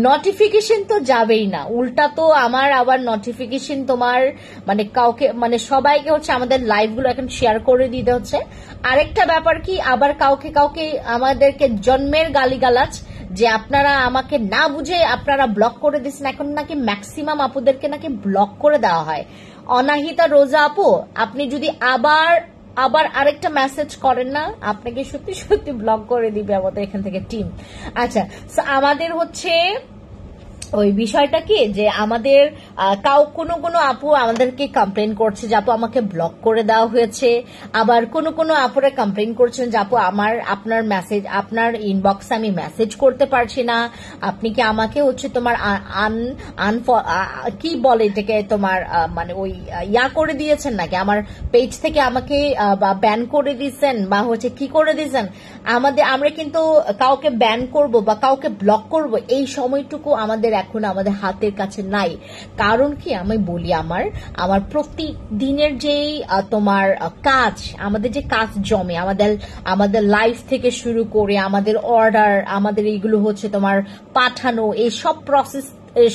নোটিফিকেশন তো যাবেই না, উল্টা তো আমার আবার নোটিফিকেশন তোমার মানে কাউকে মানে সবাইকে হচ্ছে আমাদের লাইভ গুলো এখন শেয়ার করে দিতে হচ্ছে। আরেকটা ব্যাপার কি, আবার কাউকে কাউকে আমাদেরকে জন্মের গালিগালাজ যে আপনারা আমাকে না বুঝে আপনারা ব্লক করে দিচ্ছেন। এখন নাকি ম্যাক্সিমাম আপুদেরকে নাকি ব্লক করে দেওয়া হয়। অনাহিতা রোজা আপু, আপনি যদি আবার আরেকটা মেসেজ করেন না, আপনাকে সত্যি সত্যি ব্লক করে দিবে আমাদের এখান থেকে টিম। আচ্ছা, আমাদের হচ্ছে ওই বিষয়টা কি যে আমাদের কোনো আপু আমাদেরকে কমপ্লেন করছে যে আপু আমাকে ব্লক করে দেওয়া হয়েছে, আবার কোনো আপুরা কমপ্লেন করছেন যে আপু আপনার মেসেজ, আপনার ইনবক্সে আমি মেসেজ করতে পারছি না, আপনি কি আমাকে হচ্ছে তোমার কি বলে এটাকে তোমার মানে ওই ইয়া করে দিয়েছেন নাকি, আমার পেজ থেকে আমাকে ব্যান করে দিয়েছেন বা হচ্ছে কি করে দিয়েছেন। আমরা কিন্তু কাউকে ব্যান করব বা কাউকে ব্লক করব এই সময়টুকু আমাদের এখন আমাদের হাতের কাছে নাই। কারণ কি আমি বলি, আমার প্রতিদিনের যেই তোমার কাজ, আমাদের যে কাজ জমে, আমাদের লাইফ থেকে শুরু করে আমাদের অর্ডার, আমাদের এইগুলো হচ্ছে তোমার পাঠানো, এই সব প্রসেস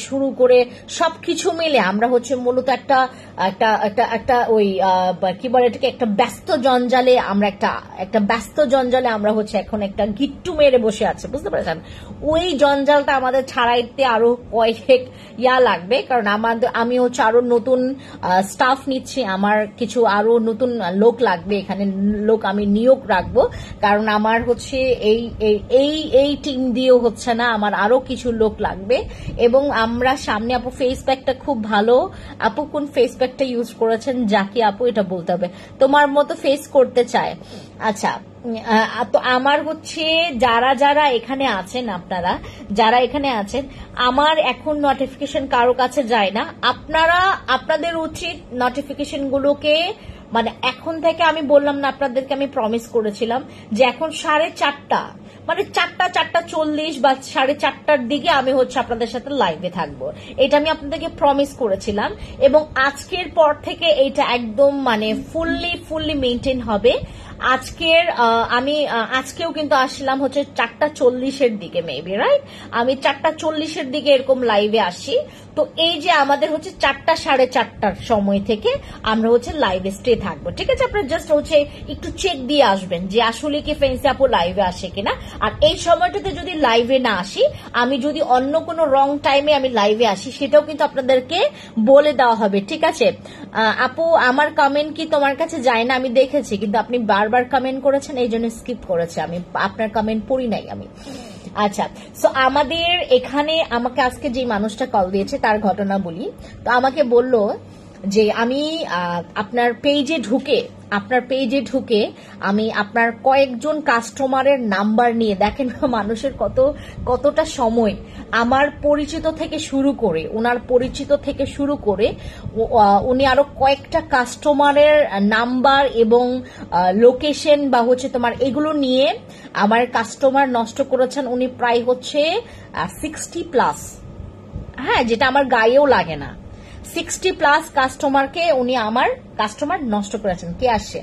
শুরু করে সবকিছু মিলে আমরা হচ্ছে মূলত একটা ওই কি বলে এটাকে, একটা ব্যস্ত জঞ্জালে আমরা হচ্ছে এখন একটা গিট্টু মেরে বসে আছে, বুঝতে পেরেছেন? ওই জঞ্জালটা আমাদের ছাড়াইতে আরো কয়েক লাগবে, কারণ আমি হচ্ছে আরো নতুন স্টাফ নিচ্ছি, আমার কিছু আরো নতুন লোক লাগবে, এখানে লোক আমি নিয়োগ রাখবো, কারণ আমার হচ্ছে এই টিম দিয়েও হচ্ছে না, আমার আরো কিছু লোক লাগবে। এবং আমরা সামনে আপু ফেস প্যাকটা খুব ভালো, আপু কোন ফেস প্যাকটা ইউজ করেছেন জাকি আপু এটা বলতে হবে, তোমার মতো ফেস করতে চায়। আচ্ছা, তো আমার হচ্ছে যারা এখানে আছেন, আপনারা যারা এখানে আছেন, আমার এখন নোটিফিকেশন কারো কাছে যায় না, আপনাদের উচিত নোটিফিকেশন গুলোকে মানে এখন থেকে, আমি বললাম না আপনাদেরকে, আমি প্রমিস করেছিলাম যে এখন 4:30 মানে 4:40 বা 4:30টার দিকে আমি হচ্ছে আপনাদের সাথে লাইভে থাকবো, এটা আমি আপনাদেরকে প্রমিস করেছিলাম। এবং আজকের পর থেকে এইটা একদম মানে ফুললি মেনটেন হবে। আজকেও কিন্তু আসলাম হচ্ছে 4:40-এর দিকে, মেবি রাইট, আমি 4:40-এর দিকে এরকম লাইভে আসি। তো এই যে আমাদের হচ্ছে 4টা 4:30টার সময় থেকে আমরা হচ্ছে লাইভে স্টে থাকবো, ঠিক আছে? আপনারা জাস্ট হচ্ছে একটু চেক দিয়ে আসবেন যে আসলে কি ফেন্সি আপু লাইভে আসে কিনা। আর এই সময়টাতে যদি লাইভে না আসি, আমি যদি অন্য কোনো রং টাইমে আমি লাইভে আসি, সেটাও কিন্তু আপনাদেরকে বলে দেওয়া হবে, ঠিক আছে? আপু আমার কমেন্ট কি তোমার কাছে যায় না? আমি দেখেছি, কিন্তু আপনি বারবার কমেন্ট করেছেন, এই জন্য স্কিপ করেছে, আমি আপনার কমেন্ট পড়ি নাই আমি। আচ্ছা, সো আমাদের এখানে আমাকে আজকে যে মানুষটা কল দিয়েছে তার ঘটনা বলি। তো আমাকে বলল যে আমি আপনার পেজে ঢুকে আমি আপনার কয়েকজন কাস্টমারের নাম্বার নিয়ে, দেখেন মানুষের কতটা সময়, আমার পরিচিত থেকে শুরু করে উনি আরো কয়েকটা কাস্টমারের নাম্বার এবং লোকেশন বা হচ্ছে তোমার এগুলো নিয়ে আমার কাস্টমার নষ্ট করেছেন উনি প্রায় হচ্ছে 60+। হ্যাঁ, যেটা আমার গায়েও লাগে না। 60+ কাস্টমারকে উনি আমার কাস্টমার নষ্ট করেছেন। কে আসছে?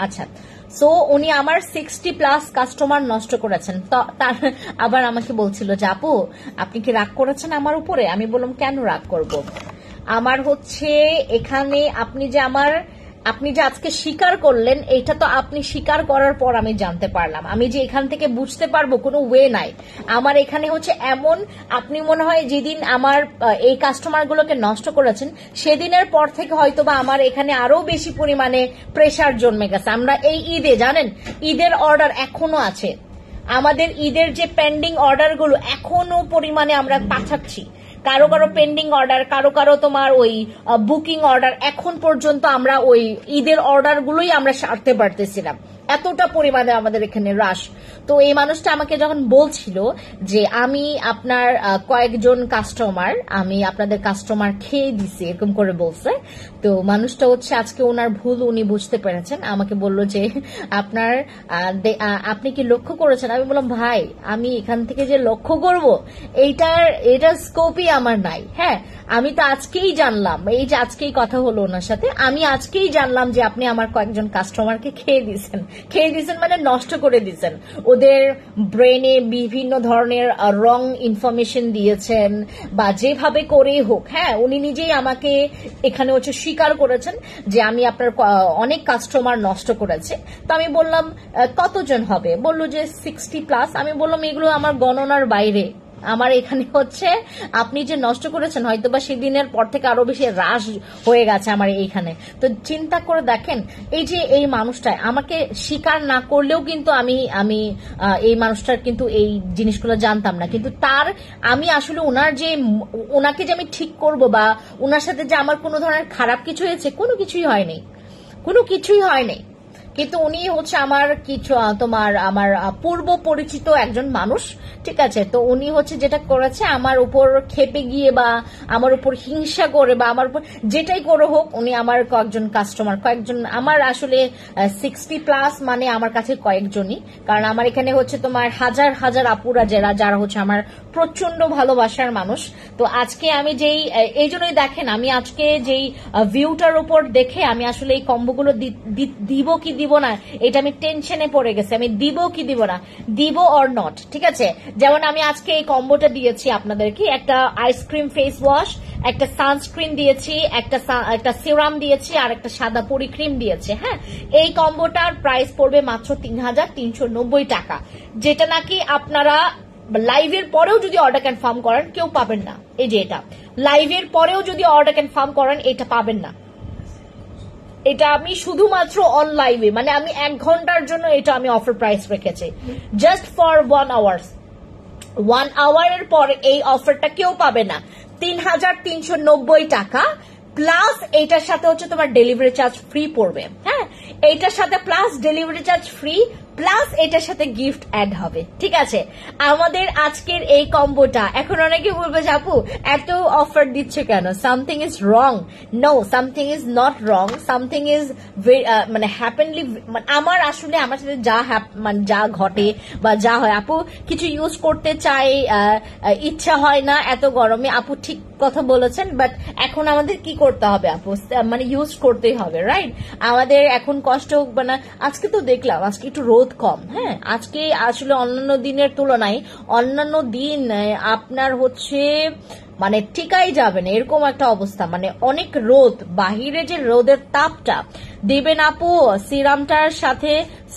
আচ্ছা, সো উনি আমার 60+ কাস্টমার নষ্ট করেছেন। তো তার আবার আমাকে বলছিল যে আপু আপনি কি রাগ করেছেন আমার উপরে? আমি বললাম কেন রাগ করব, আমার হচ্ছে এখানে আপনি যে আজকে স্বীকার করলেন, এটা তো আপনি স্বীকার করার পর আমি জানতে পারলাম, আমি যে এখান থেকে বুঝতে পারবো কোনো ওয়ে নাই। আমার এখানে হচ্ছে এমন, আপনি মনে হয় যেদিন আমার এই কাস্টমারগুলোকে নষ্ট করেছেন সেদিনের পর থেকে হয়তোবা আমার এখানে আরো বেশি পরিমাণে প্রেসার জন্মে গেছে। আমরা এই ঈদে জানেন, ঈদের অর্ডার এখনো আছে, আমাদের ঈদের যে পেন্ডিং অর্ডারগুলো এখনো পরিমাণে আমরা পাঠাচ্ছি, কারো পেন্ডিং অর্ডার, কারো তোমার ওই বুকিং অর্ডার, এখন পর্যন্ত আমরা ওই ঈদের অর্ডার গুলোই আমরা সারতে পারতেছিলাম, এতটা পরিমাণে আমাদের এখানে রাশ। তো এই মানুষটা আমাকে যখন বলছিল যে আমি আপনার কয়েকজন কাস্টমার, আমি আপনাদের কাস্টমার খেয়ে দিছি, এরকম করে বলছে। তো মানুষটা হচ্ছে আজকে ওনার ভুল উনি বুঝতে পেরেছেন, আমাকে বলল যে আপনি কি লক্ষ্য করেছেন? আমি বললাম ভাই আমি এখান থেকে যে লক্ষ্য করব এটার স্কোপই আমার নাই। হ্যাঁ, আমি তো আজকেই জানলাম, এই যে আজকেই কথা হলো ওনার সাথে, আমি আজকেই জানলাম যে আপনি আমার কয়েকজন কাস্টমারকে খেয়ে দিয়েছেন মানে নষ্ট করে দিয়েছেন, ওদের ব্রেনে বিভিন্ন ধরনের রং ইনফরমেশন দিয়েছেন বা যেভাবে করেই হোক। হ্যাঁ, উনি নিজেই আমাকে এখানে হচ্ছে স্বীকার করেছেন যে আমি আপনার অনেক কাস্টমার নষ্ট করেছি। তো আমি বললাম কতজন হবে? বললো যে 60+। আমি বললাম এগুলো আমার গণনার বাইরে, আমার এখানে হচ্ছে আপনি যে নষ্ট করেছেন হয়তোবা সেদিনের পর থেকে আরো বেশি হ্রাস হয়ে গেছে আমার এইখানে। তো চিন্তা করে দেখেন, এই যে এই মানুষটা আমাকে স্বীকার না করলেও কিন্তু আমি এই মানুষটার কিন্তু এই জিনিসগুলো জানতাম না, কিন্তু আমি আসলে ওনাকে যে আমি ঠিক করব বা ওনার সাথে যে আমার কোনো ধরনের খারাপ কিছু হয়েছে, কোনো কিছুই হয়নি। কিন্তু উনি হচ্ছে আমার আমার পূর্ব পরিচিত একজন মানুষ, ঠিক আছে? তো উনি হচ্ছে যেটা করেছে আমার উপর খেপে গিয়ে বা আমার উপর হিংসা করে বা আমার উপর যেটাই করে হোক, উনি আমার কয়েকজন আমার আসলে 60+ মানে আমার কাছে কয়েকজনই, কারণ আমার এখানে হচ্ছে তোমার হাজার হাজার আপুরা যারা হচ্ছে আমার প্রচন্ড ভালোবাসার মানুষ। তো আজকে আমি এই জন্যই দেখেন, আমি আজকে যেই ভিউটার উপর দেখে আমি আসলে এই কম্বোগুলো দিব কি দিব না এটা আমি টেনশনে পড়ে গেছি, আমি দিব কি দিব না, দিব অর নট, ঠিক আছে? যেমন আমি আজকে এই কম্বোটা দিয়েছি আপনাদেরকে, একটা আইসক্রিম ফেস ওয়াশ, একটা সানস্ক্রিন দিয়েছি, একটা সিরাম দিয়েছি, আর একটা সাদা পরিক্রিম দিয়েছি। হ্যাঁ, এই কম্বোটার প্রাইস পড়বে মাত্র 3,390 টাকা, যেটা নাকি আপনারা লাইভের পরেও যদি অর্ডার কনফার্ম করেন কেউ পাবেন না। এই যে এটা লাইভের পরেও যদি অর্ডার কনফার্ম করেন এটা পাবেন না, এটা আমি শুধুমাত্র অন লাইভে, মানে আমি 1 ঘন্টার জন্য এটা আমি অফার প্রাইস রেখেছি, জাস্ট ফর 1 আওয়ার। 1 আওয়ারের পরে এই অফারটা কেউ পাবে না। 3,390 টাকা প্লাস এইটার সাথে হচ্ছে তোমার ডেলিভারি চার্জ ফ্রি পড়বে। হ্যাঁ, এইটার সাথে plus delivery charge free plus এটার সাথে গিফট অ্যাড হবে, ঠিক আছে? আমাদের আজকের এই কম্বোটা, এখন অনেকে বলবে যে আপু এত অফার দিচ্ছে কেন, something is wrong. No, something is not wrong, something is মানে হ্যাপেনলি, আমার আসলে আমার সাথে যা ঘটে বা যা হয়, আপু কিছু ইউজ করতে চাই, ইচ্ছা হয় না এত গরমে। আপু ঠিক কথা বলেছেন, বাট এখন আমাদের কি করতে হবে আপু, মানে ইউজ করতেই হবে, রাইট? আমাদের এখন কষ্ট হোক বা না, আজকে তো দেখলাম আজকে একটু রোদ কম। হ্যাঁ, আজকে আসলে অন্যান্য দিনের তুলনায় অন্যান্য দিন আপনার হচ্ছে মানে টিকাই যাবে না এরকম একটা অবস্থা, মানে অনেক রোদ, বাহিরে যে রোদের তাপটা দিবেন আপু। সিরামটার সাথে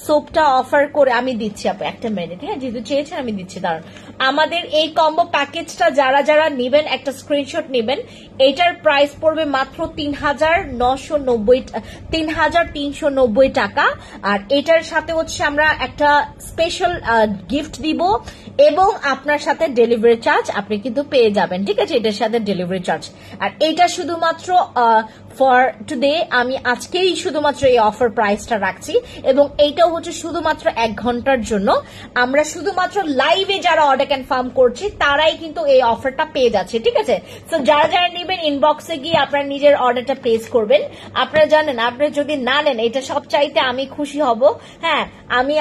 সোপটা অফার করে আমি দিচ্ছি আপু, একটা মিনিট, হ্যাঁ যেহেতু চেয়েছেন আমি দিচ্ছি, দাঁড়ান আমাদের এই কম্বো প্যাকেজটা যারা যারা নেবেন একটা স্ক্রিনশট নেবেন, এটার প্রাইস পড়বে মাত্র ৩,390 টাকা। আর এটার সাথে হচ্ছে আমরা একটা স্পেশাল গিফট দিব এবং আপনার সাথে ডেলিভারি চার্জ আপনি কিন্তু পেয়ে যাবেন, ঠিক আছে, এটার সাথে ডেলিভারি চার্জ। আর এটা শুধুমাত্র ফর টুডে, আমি আজকেই শুধুমাত্র এই অফার প্রাইসটা রাখছি এবং এইটাও হচ্ছে শুধুমাত্র 1 ঘন্টার জন্য। আমরা শুধুমাত্র লাইভে যারা অর্ডার কনফার্ম করছি তারাই কিন্তু এই অফারটা পেয়ে যাচ্ছে, ঠিক আছে। তো যারা যারা নেবেন ইনবক্সে গিয়ে আপনার নিজের অর্ডারটা প্লেস করবেন। আপনারা জানেন, আপনারা যদি না নেন এটা সব চাইতে আমি খুশি হব। হ্যাঁ, আমি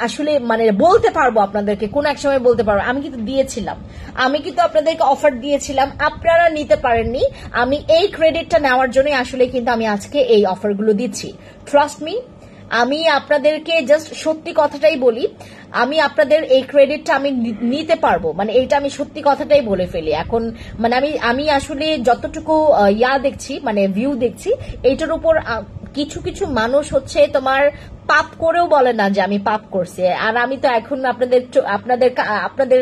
আসলে মানে বলতে পারবো আপনাদেরকে, কোন এক সময় বলতে পারবো আমি কিন্তু দিয়েছিলাম, আমি কিন্তু আপনাদেরকে অফার দিয়েছিলাম, আপনারা নিতে পারেননি। আমি এই ক্রেডিটটা নেওয়ার জন্য আসলে কিন্তু আমি আজকে এই অফারগুলো দিচ্ছি। ট্রাস্ট মি, আমি আপনাদেরকে জাস্ট সত্যি কথাটাই বলি, আমি আপনাদের এই ক্রেডিটটা আমি নিতে পারবো, মানে এইটা আমি সত্যি কথাটাই বলে ফেলি এখন। মানে আমি আসলে যতটুকু দেখছি, মানে ভিউ দেখছি, এইটার উপর কিছু কিছু মানুষ হচ্ছে তোমার পাপ করেও বলে না যে আমি পাপ করছি। আর আমি তো এখন আপনাদের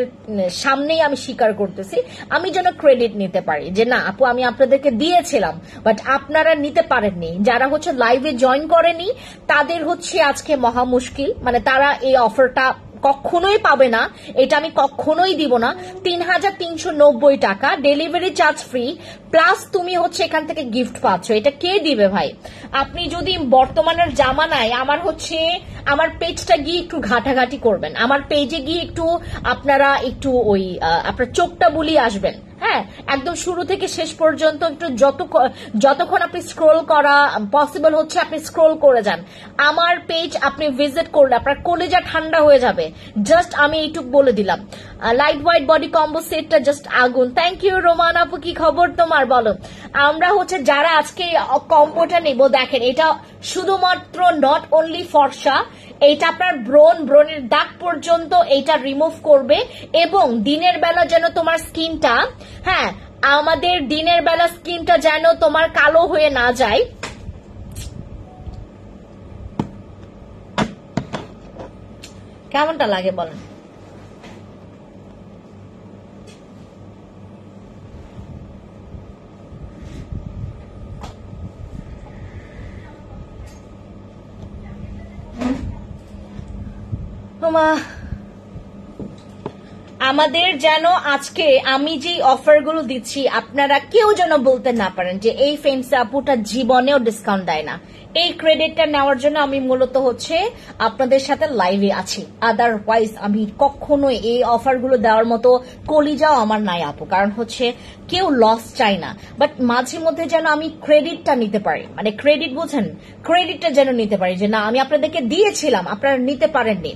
সামনেই আমি স্বীকার করতেছি, আমি যেন ক্রেডিট নিতে পারি যে না আপু আমি আপনাদেরকে দিয়েছিলাম, বাট আপনারা নিতে পারেননি। যারা হচ্ছে লাইভে জয়েন করেনি তাদের হচ্ছে আজকে মহা মুশকিল, মানে তারা এই অফারটা কখনোই পাবে না, এটা আমি কখনোই দিব না। ৩,৩৯০ টাকা, ডেলিভারি চার্জ ফ্রি, প্লাস তুমি হচ্ছে এখান থেকে গিফট পাচ্ছ। এটা কে দিবে ভাই? আপনি যদি বর্তমানের জামানায় আমার পেজটা গিয়ে একটু ঘাটাঘাটি করবেন, আমার পেজে গিয়ে একটু আপনারা একটু ওই আপনার চোখটা বুলিয়ে আসবেন। হ্যাঁ, একদম শুরু থেকে শেষ পর্যন্ত একটু যতক্ষণ আপনি স্ক্রোল করা পসিবল হচ্ছে আপনি স্ক্রোল করে যান। আমার পেজ আপনি ভিজিট করলে আপনার কলেজা ঠান্ডা হয়ে যাবে। জাস্ট আমি এইটুক বলে দিলাম। লাইট হোয়াইট বডি কম্বো সেটটা জাস্ট আগুন। থ্যাংক ইউ রোমান আপু, কি খবর তোমার বলো? আমরা হচ্ছে যারা আজকে কম্বোটা নেব, দেখেন এটা শুধুমাত্র নট অনলি ফর্সা, এইটা আপনার ব্রণের দাগ পর্যন্ত এইটা রিমুভ করবে এবং দিনের বেলা যেন তোমার স্কিনটা, হ্যাঁ আমাদের দিনের বেলা স্কিনটা যেন তোমার কালো হয়ে না যায়। কেমনটা লাগে বলেন? আমাদের যেন আজকে আমি যে অফারগুলো দিচ্ছি আপনারা কেউ যেন বলতে না পারেন যে এই ফেন্সি আপুটা জীবনেও ডিসকাউন্ট দেয় না। এই ক্রেডিটটা নেওয়ার জন্য আমি মূলত হচ্ছে আপনাদের সাথে লাইভে আছি, আদারওয়াইজ আমি কখনো এই অফারগুলো দেওয়ার মতো কলিজাও আমার নাই আপু, কারণ হচ্ছে কেউ লস চাই না, বাট মাঝে মধ্যে যেন আমি ক্রেডিটটা নিতে পারি, মানে ক্রেডিট বুঝেন, ক্রেডিটটা যেন নিতে পারি যে না আমি আপনাদেরকে দিয়েছিলাম আপনারা নিতে পারেননি,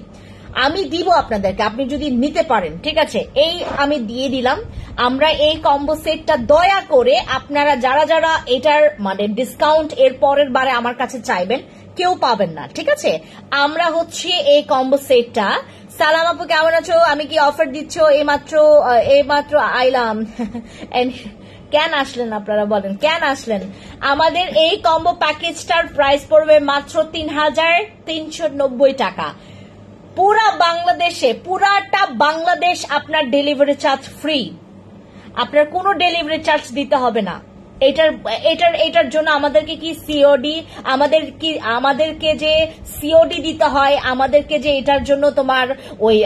আমি দিব আপনাদেরকে, আপনি যদি নিতে পারেন, ঠিক আছে, এই আমি দিয়ে দিলাম। আমরা এই কম্বো সেটটা দয়া করে আপনারা যারা যারা এটার মানে ডিসকাউন্ট এর পরের বারে আমার কাছে চাইবেন কেউ পাবেন না, ঠিক আছে। আমরা হচ্ছে এই কম্বো সেটটা, সালাম আপু কেমন আছো? আমি কি অফার দিচ্ছ? এইমাত্র আইলাম। কেন আসলেন আপনারা বলেন, কেন আসলেন? আমাদের এই কম্বো প্যাকেজটার প্রাইস পড়বে মাত্র ৩,৩৯০ টাকা। পুরাটা বাংলাদেশ আপনার ডেলিভারি চার্জ ফ্রি, আপনার কোনো ডেলিভারি চার্জ দিতে হবে না। এটার জন্য আমাদেরকে কি সিওডি, আমাদেরকে যে সিওডি দিতে হয়, আমাদেরকে যে এটার জন্য তোমার ওই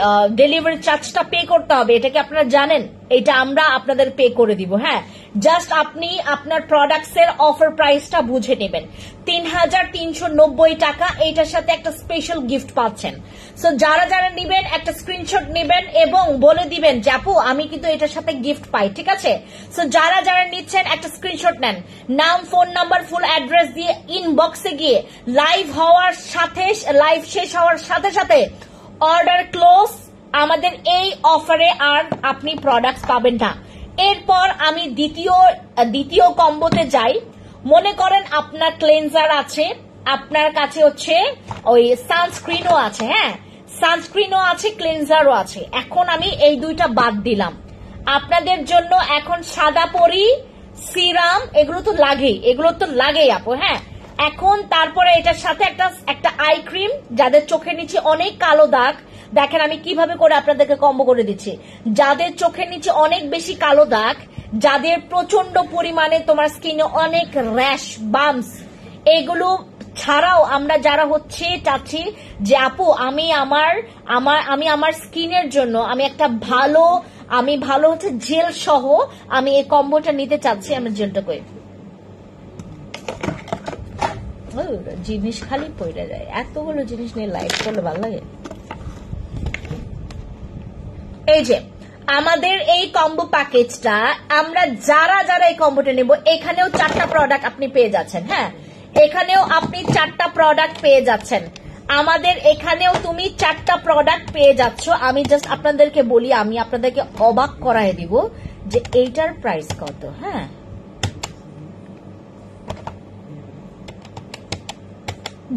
ডেলিভারি চার্জটা পে করতে হবে, এটা কি আপনারা জানেন? এটা আমরা আপনাদের পে করে দিব। হ্যাঁ, জাস্ট আপনি আপনার প্রোডাক্টস এর অফার প্রাইসটা বুঝে নেবেন। ৩,৩৯০ টাকা, এইটার সাথে একটা স্পেশাল গিফট পাচ্ছেন। সো যারা যারা নিবেন একটা স্ক্রিনশট নেবেন এবং বলে দিবেন যে আপু আমি কিন্তু এটার সাথে গিফট পাই, ঠিক আছে। সো যারা যারা নিচ্ছেন একটা স্ক্রিনশট নেন, নাম, ফোন নাম্বার, ফুল অ্যাড্রেস দিয়ে ইনবক্সে গিয়ে লাইভ শেষ হওয়ার সাথে সাথে অর্ডার ক্লোজ। আমাদের এই অফারে আর আপনি প্রোডাক্টস পাবেন না। এরপর আমি দ্বিতীয় কম্বোতে যাই। মনে করেন আপনার ক্লেনজার আছে, আপনার কাছে হচ্ছে ওই সানস্ক্রিনও আছে, হ্যাঁ সানস্ক্রিনও আছে, ক্লেনজারও আছে। এখন আমি এই দুইটা বাদ দিলাম আপনাদের জন্য। এখন সাদা পরি, সিরাম, এগুলো তো লাগেই আপু। হ্যাঁ, এখন তারপরে এটার সাথে একটা আই ক্রিম, যাদের চোখের নিচে অনেক কালো দাগ, দেখেন আমি কিভাবে করে আপনাদেরকে কম্বো করে দিচ্ছি। যাদের চোখের নিচে অনেক বেশি কালো দাগ, যাদের প্রচন্ড পরিমাণে তোমার স্কিনে অনেক র্যাশ, বাম্পস, এগুলো ছাড়াও আমরা যারা হচ্ছে চাচ্ছি যে আপু আমি আমার স্কিনের জন্য আমি একটা ভালো হচ্ছে জেল সহ আমি এই কম্বোটা নিতে চাচ্ছি, আমি জেলটা কই জিনিস খালি পড়ে যায়, এতগুলো জিনিস নিয়ে লাইভ করলে ভালো লাগে। এই যে আমাদের এই কম্বো প্যাকেজটা আমরা যারা এই কম্বোটা নেব, এখানেও 4টা প্রোডাক্ট আপনি পেয়ে যাচ্ছেন। হ্যাঁ, এখানেও আপনি 4টা প্রোডাক্ট পেয়ে যাচ্ছেন। আমাদের এখানেও তুমি 4টা প্রোডাক্ট পেয়ে যাচ্ছ। আমি জাস্ট আপনাদেরকে বলি, আমি আপনাদেরকে অবাক করায় দিব যে এইটার প্রাইস কত। হ্যাঁ,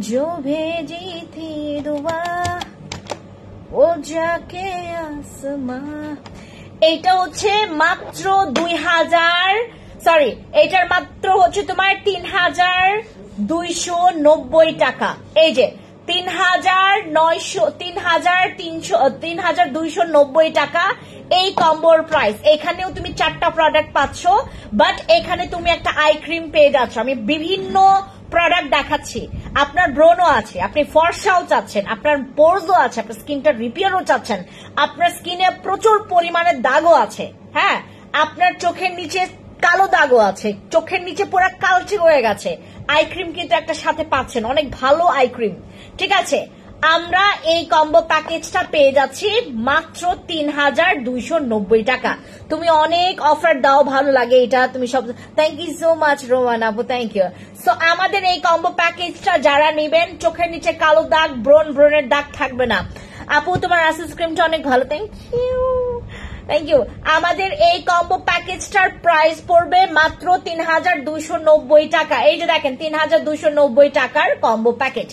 जो भेजी थी दुआ ও যাকে আসমা, এইটা হচ্ছে মাত্র 2000, সরি এটার মাত্র হচ্ছে তোমার 3290 টাকা। এই যে 3290 টাকা এই কম্বোর প্রাইস। এখানেও তুমি 4টা প্রোডাক্ট পাচ্ছ, বাট এখানে তুমি একটা আই ক্রিম পেয়ে যাচ্ছ। আমি বিভিন্ন প্রোডাক্ট দেখাচ্ছি। আপনার ব্রোনও আছে, আপনি ফর্সাও চাচ্ছেন, আপনার পোরসও আছে, আপনার স্কিনটা রিপেয়ারও চাচ্ছেন, আপনার স্কিনে প্রচুর পরিমাণে দাগও আছে। হ্যাঁ, আপনার চোখের নিচে কালো দাগও আছে, চোখের নিচে পুরো কালচে হয়ে গেছে, আই ক্রিম কিন্তু একটা সাথে পাচ্ছেন, অনেক ভালো আই ক্রিম। ঠিক আছে, আমরা এই কম্বো প্যাকেজটা পেয়ে যাচ্ছি মাত্র 3290 টাকা। তুমি অনেক অফার দাও, ভালো লাগে এটা, তুমি সব। Thank you so much Roman আপু, থ্যাংক ইউ। সো আমাদের এই কম্বো প্যাকেজটা যারা নেবেন, চোখের নিচে কালো দাগ, ব্রণের দাগ থাকবে না। আপু তোমার আসেস ক্রিমটা অনেক ভালো, থ্যাংক ইউ, থ্যাংক ইউ। আমাদের এই কম্বো প্যাকেজটার প্রাইস পড়বে মাত্র 3290 টাকা। এই যে দেখেন 3290 টাকার কম্বো প্যাকেজ।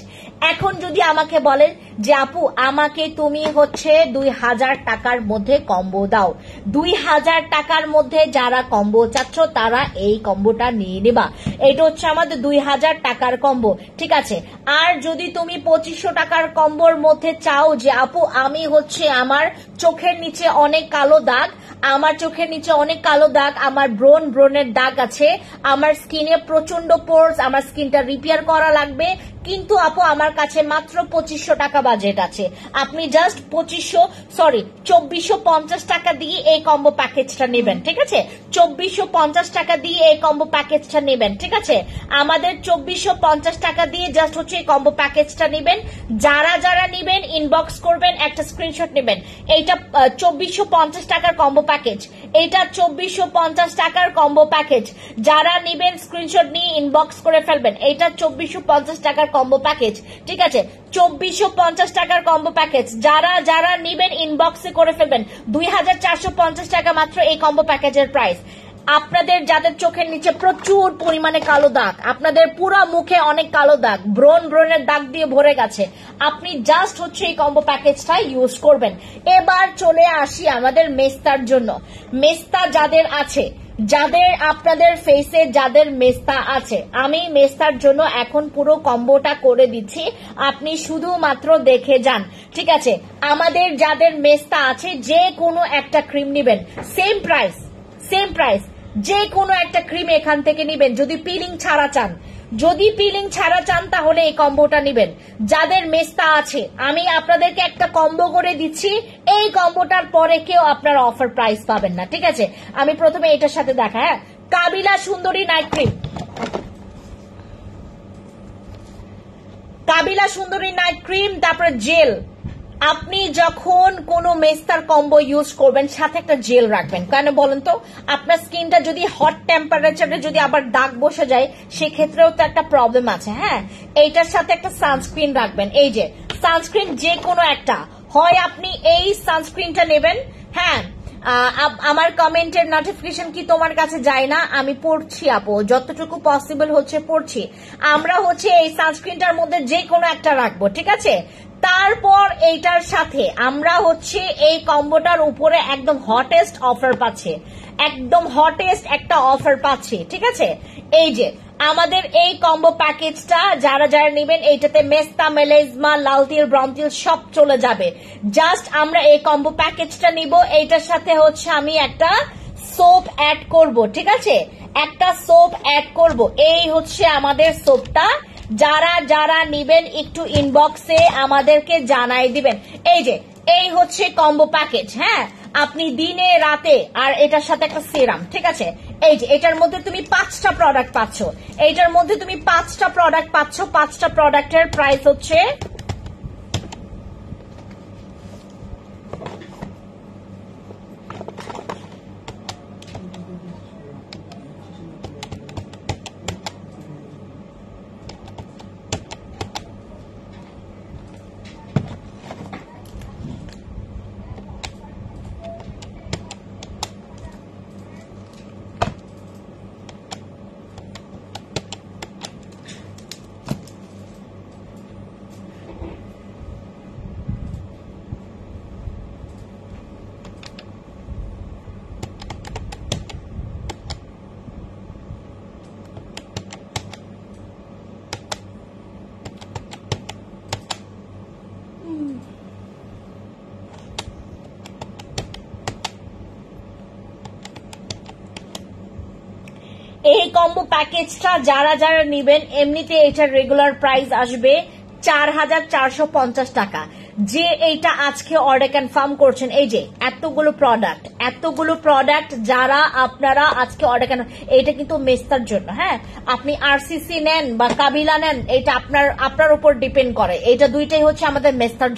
এখন যদি আমাকে বলেন যে আপু আমাকে তুমি হচ্ছে 2000 টাকার মধ্যে কম্বো দাও, 2000 টাকার মধ্যে যারা কম্বো চাচ্ছ তারা এই কম্বোটা নিয়ে নেবা। এটা হচ্ছে আমাদের 2000 টাকার কম্বো। ঠিক আছে, আর যদি তুমি 2500 টাকার কম্বোর মধ্যে চাও যে আপু আমি হচ্ছে আমার চোখের নিচে অনেক কালো দাগ, আমার চোখের নিচে অনেক কালো দাগ, আমার ব্রণের দাগ আছে, আমার স্কিনে প্রচন্ড পোরস, আমার স্কিনটা রিপেয়ার করা লাগবে, কিন্তু আপু আমার কাছে মাত্র 2500 টাকা বাজেট আছে, আপনি জাস্ট 2450 টাকা দিয়ে এই কম্বো প্যাকেজটা নেবেন। ঠিক আছে, 2450 টাকা দিয়ে এই কম্বো প্যাকেজটা নেবেন। ঠিক আছে, আমাদের 2450 টাকা দিয়ে জাস্ট হচ্ছে এই কম্বো প্যাকেজটা নেবেন। যারা নেবেন ইনবক্স করবেন, একটা স্ক্রিনশট নেবেন। এইটা 2450 টাকার কম্বো প্যাকেজ, এইটা 2450 টাকার কম্বো প্যাকেজ। যারা নেবেন স্ক্রিনশট নিয়ে ইনবক্স করে ফেলবেন। এইটা 2450 টাকার কম্বো প্যাকেজ। ঠিক আছে, 2450 টাকার কম্বো প্যাকেজ। যারা নেবেন ইনবক্সে করে ফেলবেন। 2450 টাকা মাত্র এই কম্বো প্যাকেজের প্রাইস। আপনাদের যাদের চোখের নিচে প্রচুর পরিমাণে কালো দাগ, আপনাদের পুরো মুখে অনেক কালো দাগ, ব্রণের দাগ দিয়ে ভরে গেছে, আপনি জাস্ট হচ্ছে এই কম্বো প্যাকেজটা ইউজ করবেন। এবার চলে আসি আমাদের মেস্তার জন্য। মেস্তা যাদের আছে, যাদের আপনাদের ফেসে যাদের মেস্তা আছে, আমি মেস্তার জন্য এখন পুরো কম্বোটা করে দিচ্ছি, আপনি শুধুমাত্র দেখে যান। ঠিক আছে, আমাদের যাদের মেস্তা আছে যে কোনো একটা ক্রিম নেবেন, সেম প্রাইস, যে কোনো একটা ক্রিম এখান থেকে নেবেন। যদি পিলিং ছাড়া চান তাহলে এই কম্বোটা নেবেন। যাদের মেস্তা আছে আমি আপনাদেরকে একটা কম্বো করে দিচ্ছি, এই কম্বোটার পরে কেউ আপনার অফার প্রাইস পাবেন না। ঠিক আছে, আমি প্রথমে এটার সাথে দেখা। হ্যাঁ, কাবিলা সুন্দরী নাইট ক্রিম, তারপরে জেল। আপনি যখন কোনো মেস্তার কম্বো ইউজ করবেন সাথে একটা জেল রাখবেন। কেন বলেন তো, আপনার স্কিনটা যদি হট টেম্পারেচারে যদি আবার দাগ বসে যায় সেক্ষেত্রেও তো একটা প্রবলেম আছে। হ্যাঁ, এইটার সাথে একটা সানস্ক্রিন রাখবেন। এই যে সানস্ক্রিন যে কোনো একটা, হয় আপনি এই সানস্ক্রিনটা নেবেন। হ্যাঁ, আমার কমেন্টের নোটিফিকেশন কি তোমার কাছে যায় না? আমি পড়ছি আপু, যতটুকু পসিবল হচ্ছে পড়ছি। আমরা হচ্ছে এই সানস্ক্রিনটার মধ্যে যে কোনো একটা রাখবো। ঠিক আছে, তারপর এইটার সাথে আমরা হচ্ছে এই কম্বোটার উপরে একদম হটেস্ট অফার পাচ্ছি, একদম হটেস্ট একটা অফার পাচ্ছি। ঠিক আছে, এই যে আমাদের এই কম্বো প্যাকেজটা যারা যারা নেবেন এইটাতে মেস্তা, মেলেজমা, লাল তিল, ব্রাউন তিল সব চলে যাবে। জাস্ট আমরা এই কম্বো প্যাকেজটা নিব, এইটার সাথে হচ্ছে আমি একটা সোপ অ্যাড করব, ঠিক আছে, একটা সোপ অ্যাড করব। এই হচ্ছে আমাদের সোপটা। যারা যারা নিবেন একটু ইনবক্সে আমাদেরকে জানাই দিবেন। এই হচ্ছে কম্বো প্যাকেজ। হ্যাঁ, আপনি দিনে রাতে, আর এটার সাথে একটা সিরাম, ঠিক আছে। এটার মধ্যে তুমি 5টা প্রোডাক্ট পাচ্ছ। এইটার মধ্যে তুমি 5টা প্রোডাক্ট পাচ্ছ। 5টা প্রোডাক্টের প্রাইস হচ্ছে এই কম্বো প্যাকেজটা যারা যারা নিবেন এমনিতে এটার রেগুলার প্রাইস আসবে 4,450 টাকা। যে এইটা আজকে অর্ডার কনফার্ম করছেন, এই যে এতগুলো প্রোডাক্ট যারা আপনারা আজকে অর্ডার এইটা কিন্তু মেস্তার জন্য। হ্যাঁ, আপনি আরসিসি নেন বা কাবিলা নেন, এটা আপনার উপর ডিপেন্ড করে। এটা দুইটাই হচ্ছে আমাদের মেস্তার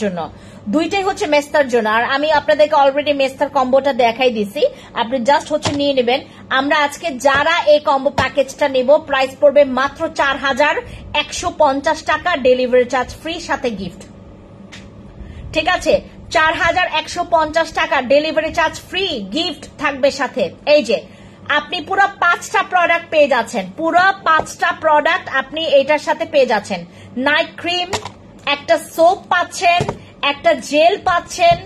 জন্য, আর আমি আপনাদেরকে অলরেডি মেস্তার কম্বোটা দেখাই দিছি, আপনি জাস্ট হচ্ছে নিয়ে নেবেন। আমরা আজকে যারা এই কম্বো প্যাকেজটা নেব প্রাইস পড়বে মাত্র 4,150 টাকা, ডেলিভারি চার্জ ফ্রি, সাথে গিফট, ঠিক আছে। 4,150 টাকা ডেলিভারি চার্জ ফ্রি, গিফট থাকবে সাথে। এই যে আপনি পুরো 5টা প্রোডাক্ট পেয়ে যাচ্ছেন, পুরো 5টা প্রোডাক্ট আপনি এটার সাথে পেয়ে যাচ্ছেন। নাইট ক্রিম, একটা সোপ পাচ্ছেন, একটা জেল পাচ্ছেন,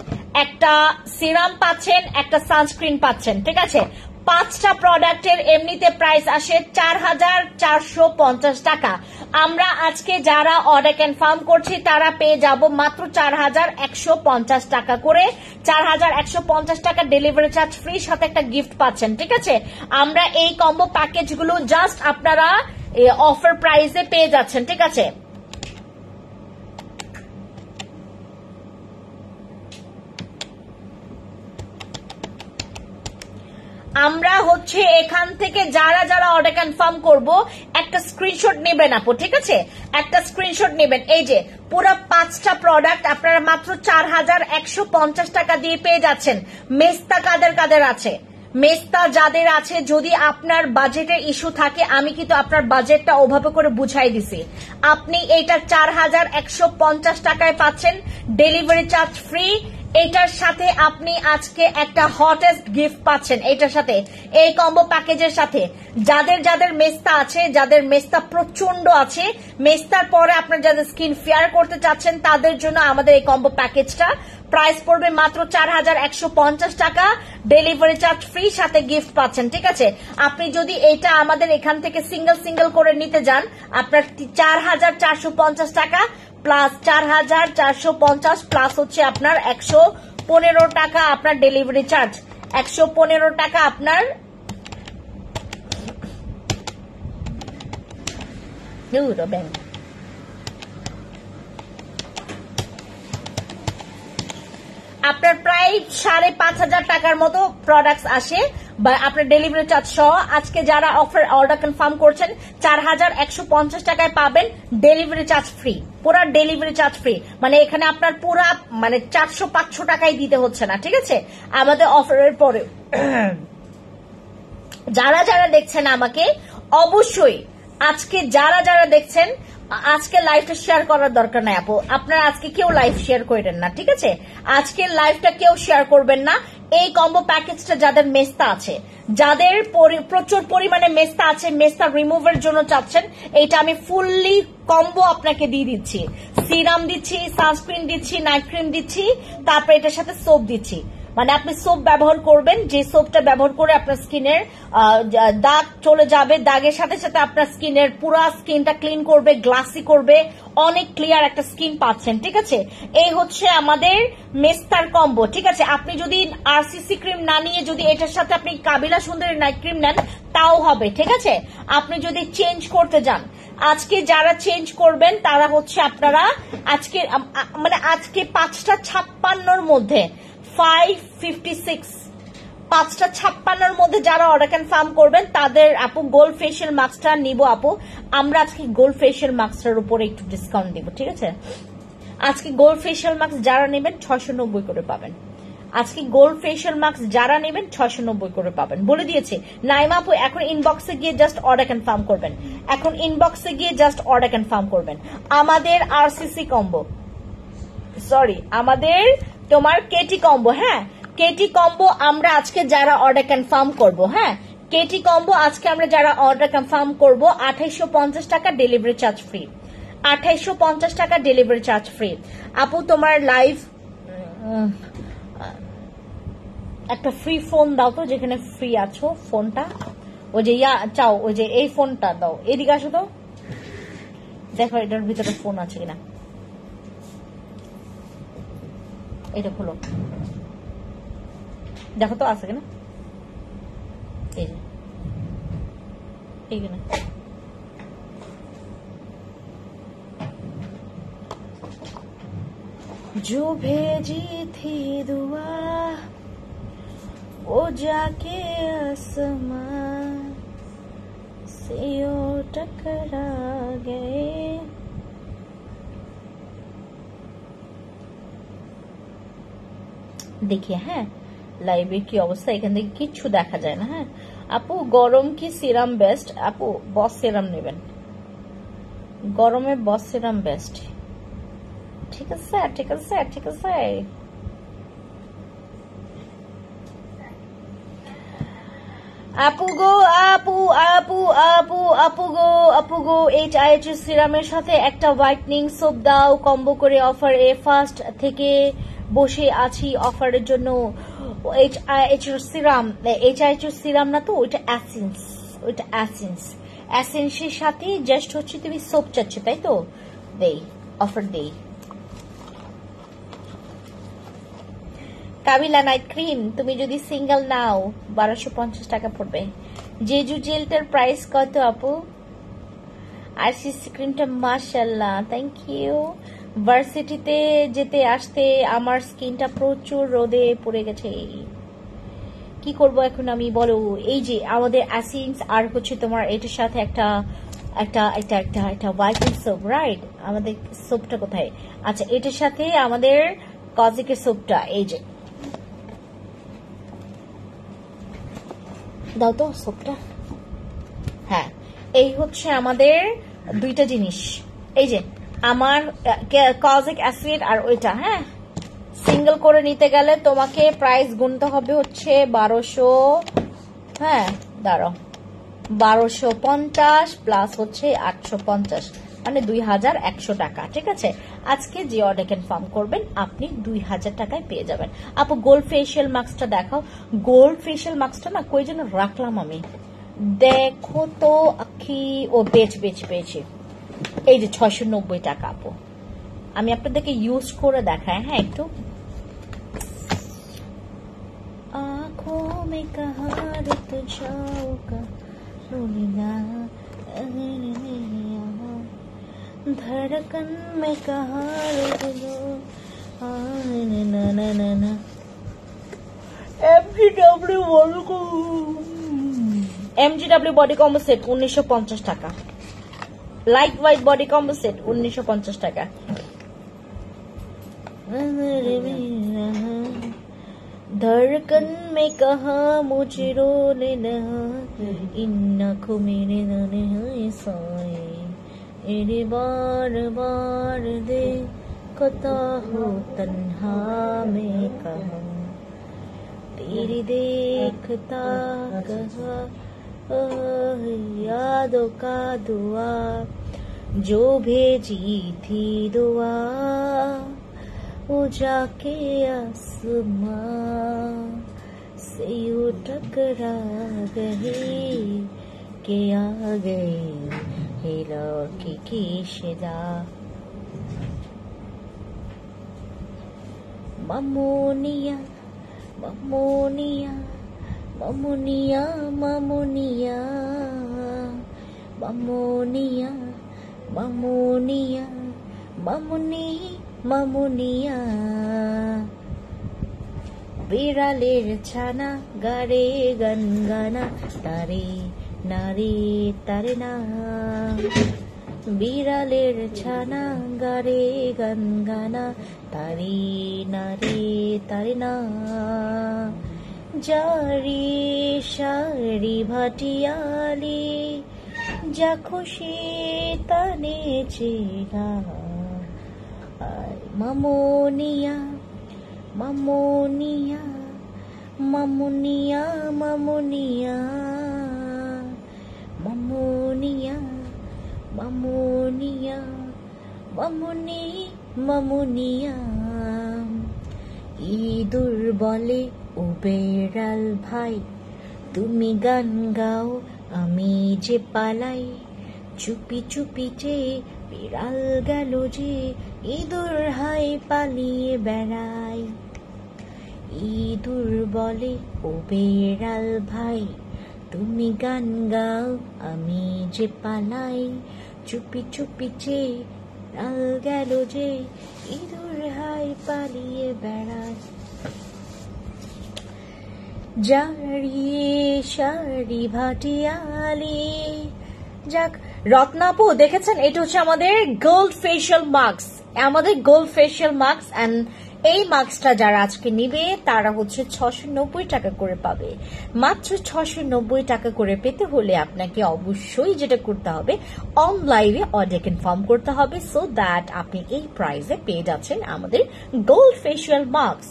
একটা সিরাম পাচ্ছেন, একটা সানস্ক্রিন পাচ্ছেন, ঠিক আছে। 5টা প্রোডাক্টের এমনিতে প্রাইস আসে 4,450 টাকা। আমরা আজকে যারা অর্ডার কনফার্ম করছি তারা পেয়ে যাব মাত্র 4,150 টাকা করে। 4,150 টাকা ডেলিভারি চার্জ ফ্রি, সাথে একটা গিফট পাচ্ছেন, ঠিক আছে। আমরা এই কম্বো প্যাকেজগুলো জাস্ট আপনারা অফার প্রাইসে পেয়ে যাচ্ছেন, ঠিক আছে। আমরা হচ্ছে এখান থেকে যারা যারা অর্ডার কনফার্ম করব একটা স্ক্রিনশট নেবেন আপু, ঠিক আছে, একটা স্ক্রিনশট নেবেন। এই যে পুরো 5টা প্রোডাক্ট আপনারা মাত্র 4,150 টাকা দিয়ে পেয়ে যাচ্ছেন। মেস্তা কাদের কাদের আছে, মেস্তা যাদের আছে, যদি আপনার বাজেটের ইস্যু থাকে আমি কিন্তু আপনার বাজেটটা ওভাবে করে বুঝাই দিছি। আপনি এইটা 4,150 টাকায় পাচ্ছেন, ডেলিভারি চার্জ ফ্রি। এটার সাথে আপনি আজকে একটা হটেস্ট গিফট পাচ্ছেন এটার সাথে, এই কম্বো প্যাকেজের সাথে। যাদের যাদের মেস্তা আছে, যাদের মেস্তা প্রচন্ড আছে, মেস্তার পরে আপনার যাদের স্কিন ফেয়ার করতে চাচ্ছেন তাদের জন্য আমাদের এই কম্বো প্যাকেজটা প্রাইস পড়বে মাত্র 4,150 টাকা, ডেলিভারি চার্জ ফ্রি, সাথে গিফট পাচ্ছেন, ঠিক আছে। আপনি যদি এটা আমাদের এখান থেকে সিঙ্গেল করে নিতে যান, আপনার 4,450 টাকা প্লাস 4,450 প্লাস হচ্ছে আপনার 115 টাকা আপনার ডেলিভারি চার্জ, 115 টাকা আপনার আপনার প্রায় 5,500 টাকার মতো প্রোডাক্টস আসে বা আপনার ডেলিভারি চার্জ সহ। আজকে যারা অর্ডার কনফার্ম করছেন 4,150 টাকায় পাবেন, ডেলিভারি চার্জ ফ্রি, পুরা ডেলিভারি চার্জ ফ্রি। মানে এখানে আপনার পুরা 400-500 টাকাই দিতে হচ্ছে না, ঠিক আছে, আমাদের অফারের পরে। যারা যারা দেখছেন আমাকে অবশ্যই আজকে যারা যারা দেখছেন আজকে লাইভটা শেয়ার করার দরকার নাই আপু, আপনারা আজকে কেউ লাইভ শেয়ার করেন না, ঠিক আছে, আজকে লাইভটা কেউ শেয়ার করবেন না। এই কম্বো প্যাকেজটা যাদের মেস্তা আছে, যাদের প্রচুর পরিমাণে মেস্তা আছে, মেস্তা রিমুভের জন্য চাচ্ছেন, এইটা আমি ফুললি কম্বো আপনাকে দিয়ে দিচ্ছি। সিরাম দিচ্ছি, সানস্ক্রিন দিচ্ছি, নাইট ক্রিম দিচ্ছি, তারপরে এটার সাথে সোপ দিচ্ছি। মানে আপনি সোপ ব্যবহার করবেন, যে সোপটা ব্যবহার করে আপনার স্কিনের দাগ চলে যাবে, দাগের সাথে সাথে আপনার স্কিনের পুরো স্কিনটা ক্লিন করবে, গ্লাসি করবে, অনেক ক্লিয়ার একটা স্কিন পাচ্ছেন। ঠিক আছে, এই হচ্ছে আমাদের মেস্তার কম্বো। ঠিক আছে, আপনি যদি আরসিসি ক্রিম না নিয়ে যদি এটার সাথে আপনি কাবিলা সুন্দরী নাইট ক্রিম নেন তাও হবে। ঠিক আছে, আপনি যদি চেঞ্জ করতে যান, আজকে যারা চেঞ্জ করবেন তারা হচ্ছে আপনারা আজকে মানে আজকে 5:56 মধ্যে 5:56 5:56 মধ্যে যারা অর্ডার কনফার্ম করবেন তাদের আপু গোল্ড ফেশিয়াল মাস্কটা নিব। আপু আমরা আজকে গোল্ড ফেশিয়াল মাস্কটার উপরে একটু ডিসকাউন্ট দিব। ঠিক আছে, আজকে গোল্ড ফেশিয়াল মাস্ক যারা নেবেন 690 করে পাবেন। আজকে গোল্ড ফেশিয়াল মাস্ক যারা নেবেন 690 করে পাবেন, বলে দিয়েছি। নাইমা আপু এখন ইনবক্সে গিয়ে জাস্ট অর্ডার কনফার্ম করবেন, এখন ইনবক্সে গিয়ে জাস্ট অর্ডার কনফার্ম করবেন। আমাদের আরসিসি কম্বো, সরি আমাদের তোমার কেটি কম্বো, হ্যাঁ কেটি কম্বো আমরা আজকে যারা অর্ডার কনফার্ম করবো, হ্যাঁ কেটি কম্বো আজকে আমরা যারা অর্ডার কনফার্ম করবো 2850 টাকা ডেলিভারি চার্জ ফ্রি, 2850 টাকা ডেলিভারি চার্জ ফ্রি। আপু তোমার লাইভ একটা ফ্রি ফোন দাও তো, যেখানে ফ্রি আছো ফোনটা, ওই যে ইয়া চাও, ওই যে এই ফোনটা দাও, এদিকে আসো তো, দেখো এটার ভিতরে ফোন আছে কিনা, এটা খোলো দেখো তো আছে কিনা, এই যে এইখানে। जो भेजी थी दुआ वो जाके आसमां से ओ टकरा गए। देखिए হ্যাঁ লাইভে কি অবস্থা, এখান থেকে কিচ্ছু দেখা যায় না। হ্যাঁ আপু গরম কি সিরাম বেস্ট? আপু বস সিরাম নেবেন, গরমে বস সিরাম বেস্ট। ঠিক আছে ঠিক আছে ঠিক আছে। আপু গো আপু আপু আপু আপু গো আপু গো HIH সিরামের সাথে একটা হোয়াইটনিং সোপ দাও কম্বো করে অফার এ ফার্স্ট থেকে বসে আছি অফারের জন্য। HIH সিরাম, HIH সিরাম না তো, ওইটা অ্যাসেন্স, ওইটা অ্যাসেন্স, অ্যাসেন্সের সাথে জাস্ট হচ্ছে তুমি সোপ চাচ্ছ তাই তো, দেই অফার দেই। কাবিলা নাইট ক্রিম তুমি যদি সিঙ্গেল নাও 1250 টাকা পড়বে। জেজু জেলটার প্রাইস কত আপু? আরসিসি ক্রিমটা মাশাআল্লাহ, থ্যাংক ইউ। ভার্সিটিতে যেতে আসতে আমার স্কিনটা প্রচুর রোদে পড়ে গেছে, কি করব এখন আমি বলো। এই যে আমাদের অ্যাসেন্স আর হচ্ছে তোমার এটার সাথে একটা একটা একটা একটা একটা হোয়াইটনিং সোপ, রাইট? আমাদের সোপটা কোথায়? আচ্ছা এটার সাথে আমাদের কজিকের সোপটা, এই যে দাও তো সোপটা। হ্যাঁ এই হচ্ছে আমাদের দুইটা জিনিস, এই যে আমার কজিক অ্যাসিড আর ওইটা। হ্যাঁ সিঙ্গেল করে নিতে গেলে তোমাকে প্রাইস গুনতে হবে হচ্ছে 1200, হ্যাঁ দাঁড়াও 1250 প্লাস হচ্ছে 850, মানে 2100 টাকা। ঠিক আছে, আজকে যে অর্ডার কনফার্ম করবেন আপনি 2000 টাকায় পেয়ে যাবেন। আপু গোল্ড ফেশিয়াল মাস্কটা দেখাও। গোল্ড ফেশিয়াল মাস্কটা না কই যেন রাখলাম আমি, দেখো তো আখি, ও পেয়েছি, এই যে 690 টাকা। আপু আমি আপনাদেরকে ইউজ করে দেখাই, হ্যাঁ একটু। आँखों में कहाँ रुक जाओगा धड़कन में कहाँ रुक लो। MGW বডি কম্বো সেট 1950 টাকা, light white body combo set 1950 টাকা। धड़कन में कहा मुझे रोने लगा इन आँखों मेरे नैने हैं साए मेरे बार बार देखता हो तन्हा में कहा तेरी देखता कहा यादों का दुआ जो भेजी थी दुआ ओ जाके आसमां से यूं टकरा गए के आ गए हिला की शिदा Mamonia, Mamonia, Mamonia, Mamonia, Mamonia, Mamonia, Mamoni, Mamonia. বিড়ালের ছানা গারে গান গানা তারে নারে তারে না বিড়ালের ছানা গারে গান গানা তারে নারে তারে না জারি সারি ভাটিয়ালি যা খুশি তানে চেনা মামোনিয়া মামোনিয়া মামোনিয়া মামোনিয়া মামোনিয়া মামোনিয়া মামুনি মামুনিয়া ইঁদুর বলে ও বেড়াল ভাই তুমি গান গাও আমি যে পালাই চুপি চুপি যে বিড়াল গেল যে ইঁদুর হাই পালিয়ে বেড়াই ইঁদুর বলে ও বেড়াল ভাই তুমি গান গাও আমি যে পালাই চুপি চুপি যে বিড়াল গেল যে ইঁদুর হাই পালিয়ে বেড়ায় জারি সারি ভাটিয়ালি যাক রত্নাপু দেখেছেন এটা হচ্ছে আমাদের গোল্ড ফেশিয়াল মাস্ক এন্ড এই মাস্কটা যারা আজকে নিবে তারা হচ্ছে 690 টাকা করে পাবে মাত্র 690 টাকা করে পেতে হলে আপনাকে অবশ্যই যেটা করতে হবে অনলাইনে অর্ডার কনফার্ম করতে হবে সো দ্যাট আপনি এই প্রাইসে পেয়ে যাচ্ছেন আমাদের গোল্ড ফেশিয়াল মাস্ক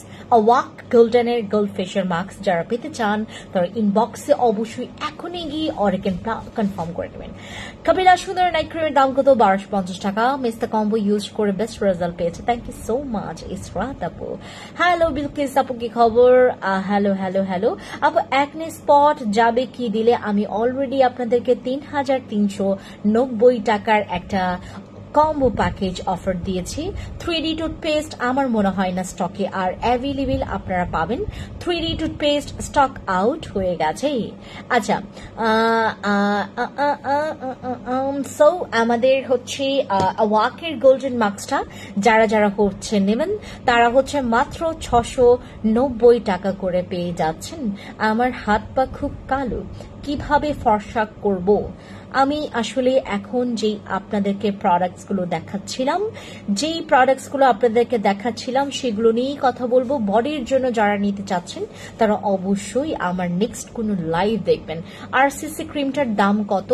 ওয়াক গোল্ডেনের গোল্ড ফেশিয়াল মাস্ক যারা পেতে চান তারা ইনবক্সে অবশ্যই এখনই গিয়ে অর্ডার কনফার্ম করে নেবেন কাপিলা সুন্দর নাইট ক্রিমের দাম কত 1250 টাকা মিস্টার কম্বো ইউজ করে বেস্ট রেজাল্ট পেয়েছে thank you so much Israt আপু হ্যালো বিলকিস আপু কি খবর হ্যালো হ্যালো হ্যালো আপু একনে স্পট যাবে কি দিলে আমি অলরেডি আপনাদেরকে 3390 টাকার একটা কম্বো প্যাকেজ অফার দিয়েছি 3D টুথপেস্ট আমার মনে হয় না স্টকে আর অ্যাভেলেবল আপনারা পাবেন 3D টুথপেস্ট স্টক আউট হয়ে গেছে আচ্ছা সো আমাদের হচ্ছে ওয়াকের গোল্ডেন মাস্কটা যারা যারা হচ্ছে নেবেন তারা হচ্ছে মাত্র 690 টাকা করে পেয়ে যাচ্ছেন আমার হাত পা খুব কালো কিভাবে ফর্সা করব আমি আসলে এখন যেই আপনাদেরকে প্রোডাক্টসগুলো দেখাচ্ছিলাম সেগুলো নিয়েই কথা বলবো বডির জন্য যারা নিতে চাচ্ছেন তারা অবশ্যই আমার নেক্সট কোনো লাইভ দেখবেন আর সিসি ক্রিমটার দাম কত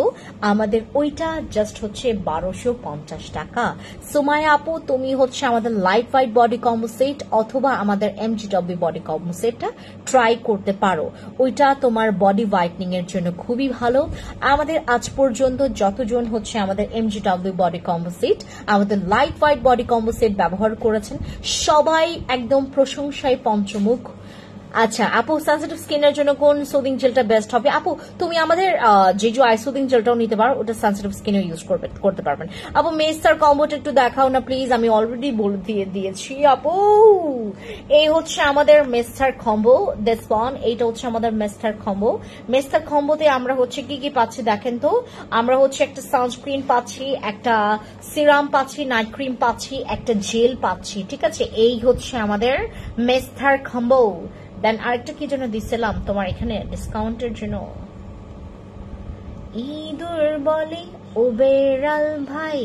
আমাদের ওইটা জাস্ট হচ্ছে 1250 টাকা সুমায়া আপু তুমি হচ্ছে আমাদের light white body combo set অথবা আমাদের এমজিডব্লিউ বডি কম্বো সেটটা ট্রাই করতে পারো ওইটা তোমার বডি হোয়াইটনিং এর জন্য খুবই ভালো আমাদের আজ পর্যন্ত যতজন হচ্ছে আমাদের এমজিডব্লিউ বডি কম্বো সেট আমাদের light white body combo set ব্যবহার করেছেন সবাই একদম প্রশংসায় পঞ্চমুখ আচ্ছা আপু সেনসিটিভ স্কিনের জন্য কোন সুদিং জেলটা বেস্ট হবে আপু তুমি আমাদের জেজু আই সুদিং জেলটাও নিতে পারো ওটা সেনসিটিভ স্কিনে ইউজ করতে পারবেন আপু মেস্টার কম্বোটা একটু দেখাও না প্লিজ আমি অলরেডি বলে দিয়েছি আপু এই হচ্ছে আমাদের মেস্টার কম্বো দিস ওয়ান এইটা হচ্ছে আমাদের মেস্টার কম্বোতে আমরা হচ্ছে কি কি পাচ্ছি দেখেন তো আমরা হচ্ছে একটা সানস্ক্রিন পাচ্ছি একটা সিরাম পাচ্ছি নাইট ক্রিম পাচ্ছি একটা জেল পাচ্ছি ঠিক আছে এই হচ্ছে আমাদের মেস্টার কম্বো দেন আরেকটা কি জন্য দিছিলাম তোমার এখানে ডিসকাউন্টের জন্য ইঁদুর বলে ও বেড়াল ভাই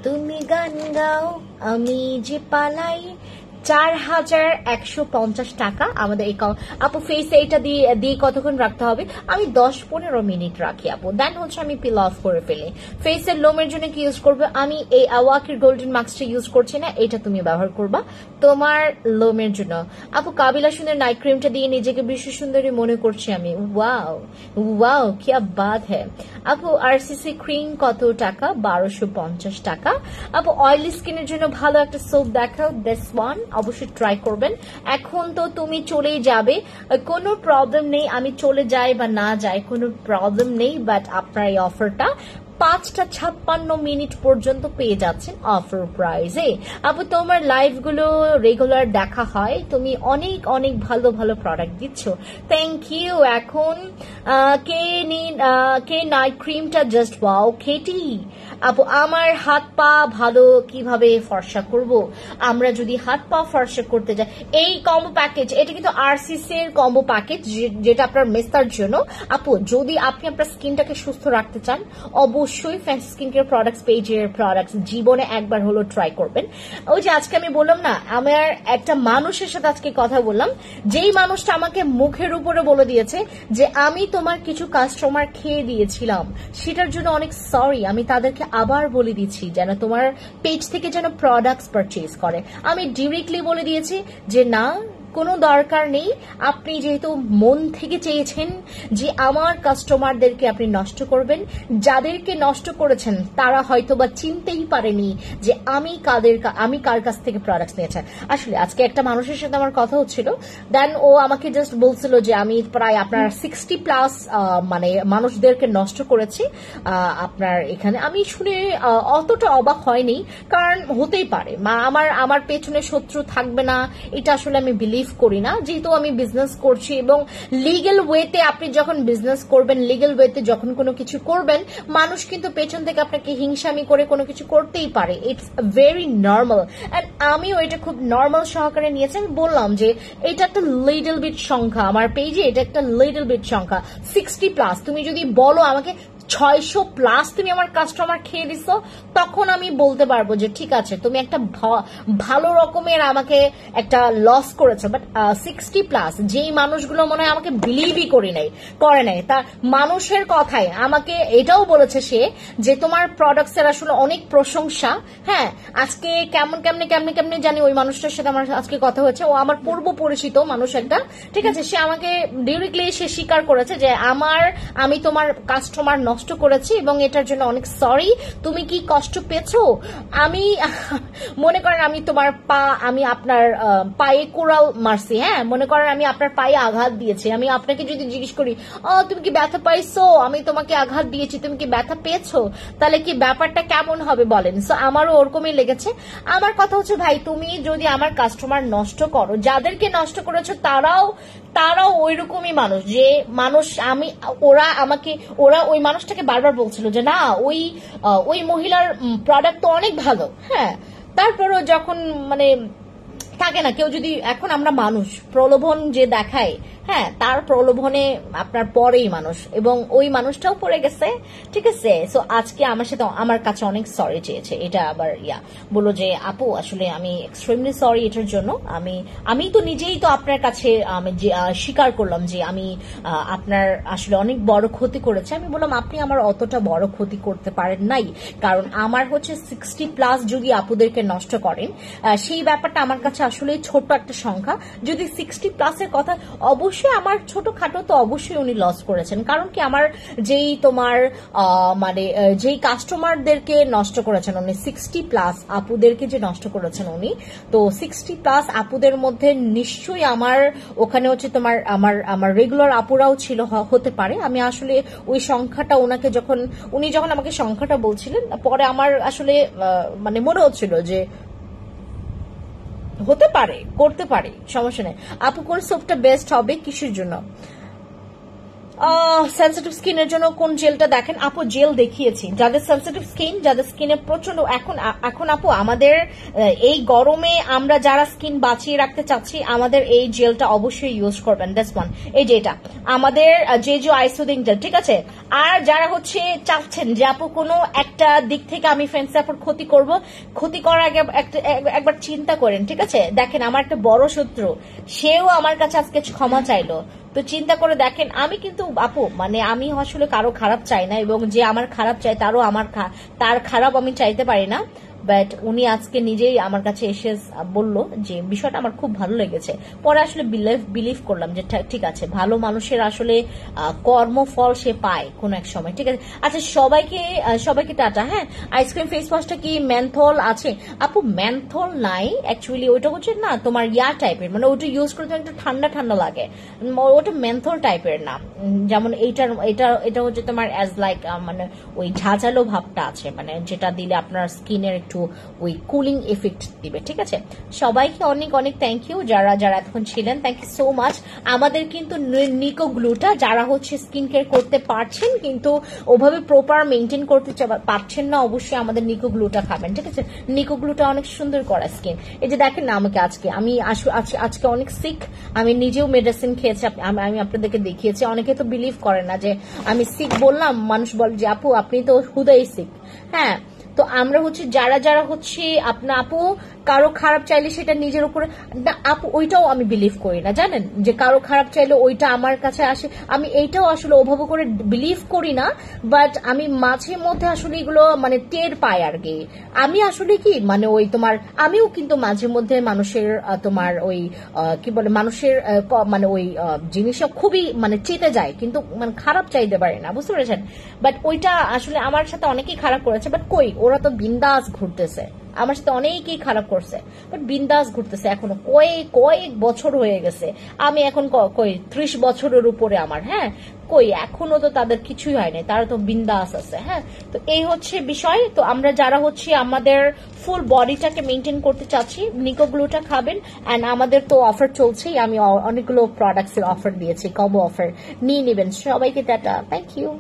তুমি গান গাও আমি যে পালাই 4150 টাকা আমাদের আপু ফেসে এটা দিয়ে কতক্ষণ রাখতে হবে আমি 10-15 মিনিট রাখি আপু দেন হচ্ছে আমি পিল অফ করে ফেলি ফেসের লোমের জন্য কি ইউজ করবে আমি এই ওয়াকের গোল্ডেন মাস্কটা ইউজ করছি না এটা তুমি ব্যবহার করবা তোমার লোমের জন্য আপু কাবিলা সুন্দর নাইট ক্রিমটা দিয়ে নিজেকে বিশ্ব সুন্দরী মনে করছি আমি ওয়াও কি বাত হ্যাঁ আপু আরসিসি ক্রিম কত টাকা 1250 টাকা আপু অয়েলি স্কিনের জন্য ভালো একটা সোপ দেখাও দিস ওয়ান অবশ্যই ট্রাই করবেন। এখন তো তুমি চলেই যাবে, কোনো প্রবলেম নেই, আমি চলে যাই বা না যাই কোনো প্রবলেম নেই, বাট আপনার এই অফারটা 5:56 পর্যন্ত পেয়ে যাচ্ছেন অফার প্রাইসে। আপু তোমার লাইভ গুলো রেগুলার দেখা হয়, তুমি অনেক অনেক ভালো ভালো প্রোডাক্ট দিচ্ছ, থ্যাংক ইউ। এখন কে নাইট ক্রিমটা জাস্ট ওয়াও খেটি। আপু আমার হাত পা ভালো কিভাবে ফর্সা করব? আমরা যদি হাত পা ফর্সা করতে যাই, এই কম্বো প্যাকেজ, এটা কিন্তু আরসিসি এর কম্বো প্যাকেজ, যেটা আপনার মেস্তার জন্য। আপু যদি আপনি আপনার স্কিনটাকে সুস্থ রাখতে চান, অবশ্যই ফ্যান্সি স্কিন কেয়ার প্রোডাক্টস পেজের প্রোডাক্টস জীবনে একবার হলো ট্রাই করবেন। ওই যে আজকে আমি বললাম না, আমার একটা মানুষের সাথে আজকে কথা বললাম, যেই মানুষটা আমাকে মুখের উপরে বলে দিয়েছে যে আমি তোমার কিছু কাস্টমার খেয়ে দিয়েছিলাম, সেটার জন্য অনেক সরি। আমি তাদেরকে আবার বলে দিচ্ছি যেন তোমার পেজ থেকে যেন প্রোডাক্টস পারচেজ করে। আমি ডিরেক্টলি বলে দিয়েছি যে না, কোনো দরকার নেই। আপনি যেহেতু মন থেকে চেয়েছেন যে আমার কাস্টমারদেরকে আপনি নষ্ট করবেন, যাদেরকে নষ্ট করেছেন তারা হয়তো বা চিনতেই পারেনি যে আমি কার কাছ থেকে প্রোডাক্টস নিয়েছেন। আসলে আজকে একটা মানুষের সাথে আমার কথা হচ্ছিল, দেন ও আমাকে জাস্ট বলছিল যে আমি প্রায় আপনার 60+ মানে মানুষদেরকে নষ্ট করেছি আপনার এখানে। আমি শুনে অতটা অবাক হয়নি, কারণ হতেই পারে আমার পেছনে শত্রু থাকবে না, এটা আসলে আমি বিলিভ করি না। যেহেতু আমি বিজনেস করছি এবং লিগ্যাল ওয়েতে আপনি যখন বিজনেস করবেন, লিগ্যাল ওয়েতে যখন কোনো কিছু করবেন, মানুষ কিন্তু পেছন থেকে আপনাকে হিংসামি করে কোনো কিছু করতেই পারে, ইটস ভেরি নর্মাল। এন্ড আমিও এটা খুব নর্মাল সহকারে নিয়েছি। আমি বললাম যে এটা একটা লিটল বিট সংখ্যা, আমার পেজে এটা একটা লিটল বিট সংখ্যা 60+। তুমি যদি বলো আমাকে 600+ তুমি আমার কাস্টমার খেয়ে দিছো, তখন আমি বলতে পারবো যে ঠিক আছে, তুমি একটা ভালো রকমের আমাকে একটা লস করেছো। বাট 60+, যেই মানুষগুলো মনে হয় আমাকে বিলিভই করে নাই, তা মানুষের কথায় আমাকে এটাও বলেছে সে যে তোমার প্রোডাক্টস এর আসলে অনেক প্রশংসা। হ্যাঁ, আজকে কেমনে জানি ওই মানুষটার সাথে আমার আজকে কথা হয়েছে, ও আমার পূর্ব পরিচিত মানুষ একটা, ঠিক আছে। সে আমাকে ডিরেক্টলি সে স্বীকার করেছে যে আমি তোমার কাস্টমার নষ্ট করেছি এবং এটার জন্য অনেক সরি। তুমি কি কষ্ট পেয়েছো? আমি মনে করেন আমি আপনার পায়ে কোরাল মারছি, হ্যাঁ, মনে করেন আমি আপনার পায়ে আঘাত দিয়েছি। আমি আপনাকে যদি জিজ্ঞেস করি তুমি কি ব্যথা পাইছো, আমি তোমাকে আঘাত দিয়েছি, তুমি কি ব্যথা পেয়েছো, তাহলে কি ব্যাপারটা কেমন হবে বলেন? সো আমারও ওরকমই লেগেছে। আমার কথা হচ্ছে ভাই, তুমি যদি আমার কাস্টমার নষ্ট করো, যাদেরকে নষ্ট করেছো তারাও ওইরকমই মানুষ, যে মানুষ ওরা ওই মানুষটাকে বারবার বলছিল যে না, ওই মহিলার প্রোডাক্ট তো অনেক ভালো। হ্যাঁ, তারপরও যখন মানে থাকে না, কেউ যদি, এখন আমরা মানুষ, প্রলোভন যে দেখায়, হ্যাঁ, তার প্রলোভনে আপনার পরেই মানুষ, এবং ওই মানুষটাও পড়ে গেছে, ঠিক আছে। সো আজকে আমার কাছে অনেক সরি চেয়েছে। এটা আবার বলো যে আপু আসলে আমি এক্সট্রিমলি সরি এটার জন্য। আমি তো নিজেই তো আপনার কাছে স্বীকার করলাম যে আমি আপনার আসলে অনেক বড় ক্ষতি করেছি। আমি বললাম আপনি আমার অতটা বড় ক্ষতি করতে পারেন নাই, কারণ আমার হচ্ছে 60+ যদি আপুদেরকে নষ্ট করেন, সেই ব্যাপারটা আমার কাছে আসলে ছোট একটা সংখ্যা। যদি 60+ এর কথা, অবশ্যই আমার ছোটখাটো তো অবশ্যই উনি লস করেছেন, কারণ কি আমার যেই তোমার মানে যেই কাস্টমারদেরকে নষ্ট করেছেন উনি, 60+ আপুদেরকে যে নষ্ট করেছেন উনি, তো 60+ আপুদের মধ্যে নিশ্চয়ই আমার ওখানে হচ্ছে তোমার আমার রেগুলার আপুরাও ছিল, হতে পারে। আমি আসলে ওই সংখ্যাটা উনি যখন আমাকে সংখ্যাটা বলছিলেন, পরে আমার আসলে মানে মনে হচ্ছিল যে হতে পারে, করতে পারে, সমস্যা নেই। আপু কোন সোপটা বেস্ট হবে, কিসের জন্য? সেন্সিটিভ স্কিনের জন্য কোন জেলটা দেখেন? আপু জেল দেখিয়েছি, যাদের সেন্সিটিভ স্কিন, যাদের স্কিনে প্রচন্ড এখন আপু আমাদের এই গরমে আমরা যারা স্কিন বাঁচিয়ে রাখতে চাচ্ছি, আমাদের এই জেলটা অবশ্যই ইউজ করবেন। That's one. এই যে এটা আমাদের জেজো আইসোডিং জেল, ঠিক আছে। আর যারা হচ্ছে চাচ্ছেন যে আপু কোনো একটা দিক থেকে আমি ফেন্স আপুর ক্ষতি করার আগে একবার চিন্তা করেন, ঠিক আছে। দেখেন আমার একটা বড় শত্রু, সেও আমার কাছে আজকে ক্ষমা চাইলো, তো চিন্তা করে দেখেন। আমি কিন্তু আপু মানে আমি আসলে কারো খারাপ চাই না, এবং যে আমার খারাপ চাই তার খারাপ আমি চাইতে পারি না। বাট উনি আজকে নিজেই আমার কাছে এসে বললো যে বিষয়টা আমার খুব ভালো লেগেছে। পরে আসলে বিলিভ করলাম যে ঠিক আছে, ভালো মানুষের আসলে কর্মফল সে পায় কোন এক সময়। ঠিক আছে, আচ্ছা সবাইকে টাটা। হ্যাঁ, আইসক্রিম ফেস ওয়াশটা কি মেন্থল আছে? আপু মেন্থল নাই অ্যাকচুয়ালি, ওইটা হচ্ছে না তোমার ইয়া টাইপের, মানে ওইটা ইউজ করতে একটু ঠান্ডা ঠান্ডা লাগে, ওটা মেন্থল টাইপের না। যেমন এটা হচ্ছে তোমার অ্যাজ লাইক মানে ওই ঝাঁঝালো ভাবটা আছে, মানে যেটা দিলে আপনার স্কিনের একটু ওই কুলিং এফেক্ট দিবে। ঠিক আছে, সবাইকে অনেক অনেক থ্যাংক ইউ যারা এতক্ষণ ছিলেন, থ্যাংক ইউ সো মাচ। আমাদের কিন্তু নিকো গ্লুটা যারা হচ্ছে স্কিন কেয়ার করতে পারছেন কিন্তু ওভাবে প্রপার মেনটেন করতে পারছেন না, অবশ্যই আমাদের নিকো গ্লুটা খাবেন। ঠিক আছে, নিকো গ্লুটা অনেক সুন্দর করা স্কিন। এই যে দেখেন না আমাকে আজকে অনেক সিক, আমি নিজেও মেডিসিন খেয়েছি, আমি আপনাদেরকে দেখিয়েছি। অনেকে তো বিলিভ করে না যে আমি সিক বললাম, মানুষ বলে যে আপু আপনি তো হুদাই সিক। হ্যাঁ, তো আমরা হচ্ছে যারা হচ্ছে আপু কারো খারাপ চাইলে সেটা নিজের উপরে না আপু, ওইটাও আমি বিলিভ করি না, জানেন, যে কারো খারাপ চাইলে ওইটা আমার কাছে আসে, আমি এইটাও আসলে ওভাবে করে বিলিভ করি না। বাট আমি মাঝে মধ্যে আসলে এগুলো মানে টের পাই আর কি। আমি আসলে কি মানে ওই তোমার আমিও কিন্তু মাঝে মধ্যে মানুষের তোমার ওই কি বলে মানুষের মানে ওই জিনিসটা খুবই মানে চেতে যায়, কিন্তু মানে খারাপ চাইতে পারে না, বুঝতে পেরেছেন? বাট ওইটা আসলে আমার সাথে অনেকেই খারাপ করেছে, বাট কই ওরা তো বিন্দাস ঘুরতেছে, আমার সাথে অনেকেই খারাপ করছে, বাট বিন্দাস ঘুরতেছে এখনো, কয়েক বছর হয়ে গেছে। আমি এখন 30 বছরের উপরে আমার। হ্যাঁ, কই এখনো তো তাদের কিছুই হয় নাই, তারা তো বিন্দাস আছে। হ্যাঁ, তো এই হচ্ছে বিষয়। তো আমরা যারা হচ্ছে আমাদের ফুল বডিটাকে মেনটেন করতে চাচ্ছি, নিকো গ্লুটা খাবেন। অ্যান্ড আমাদের তো অফার চলছেই, আমি অনেকগুলো প্রোডাক্টস এর অফার দিয়েছি, কম্বো অফার নিয়ে নেবেন। সবাইকে টাটা, থ্যাংক ইউ।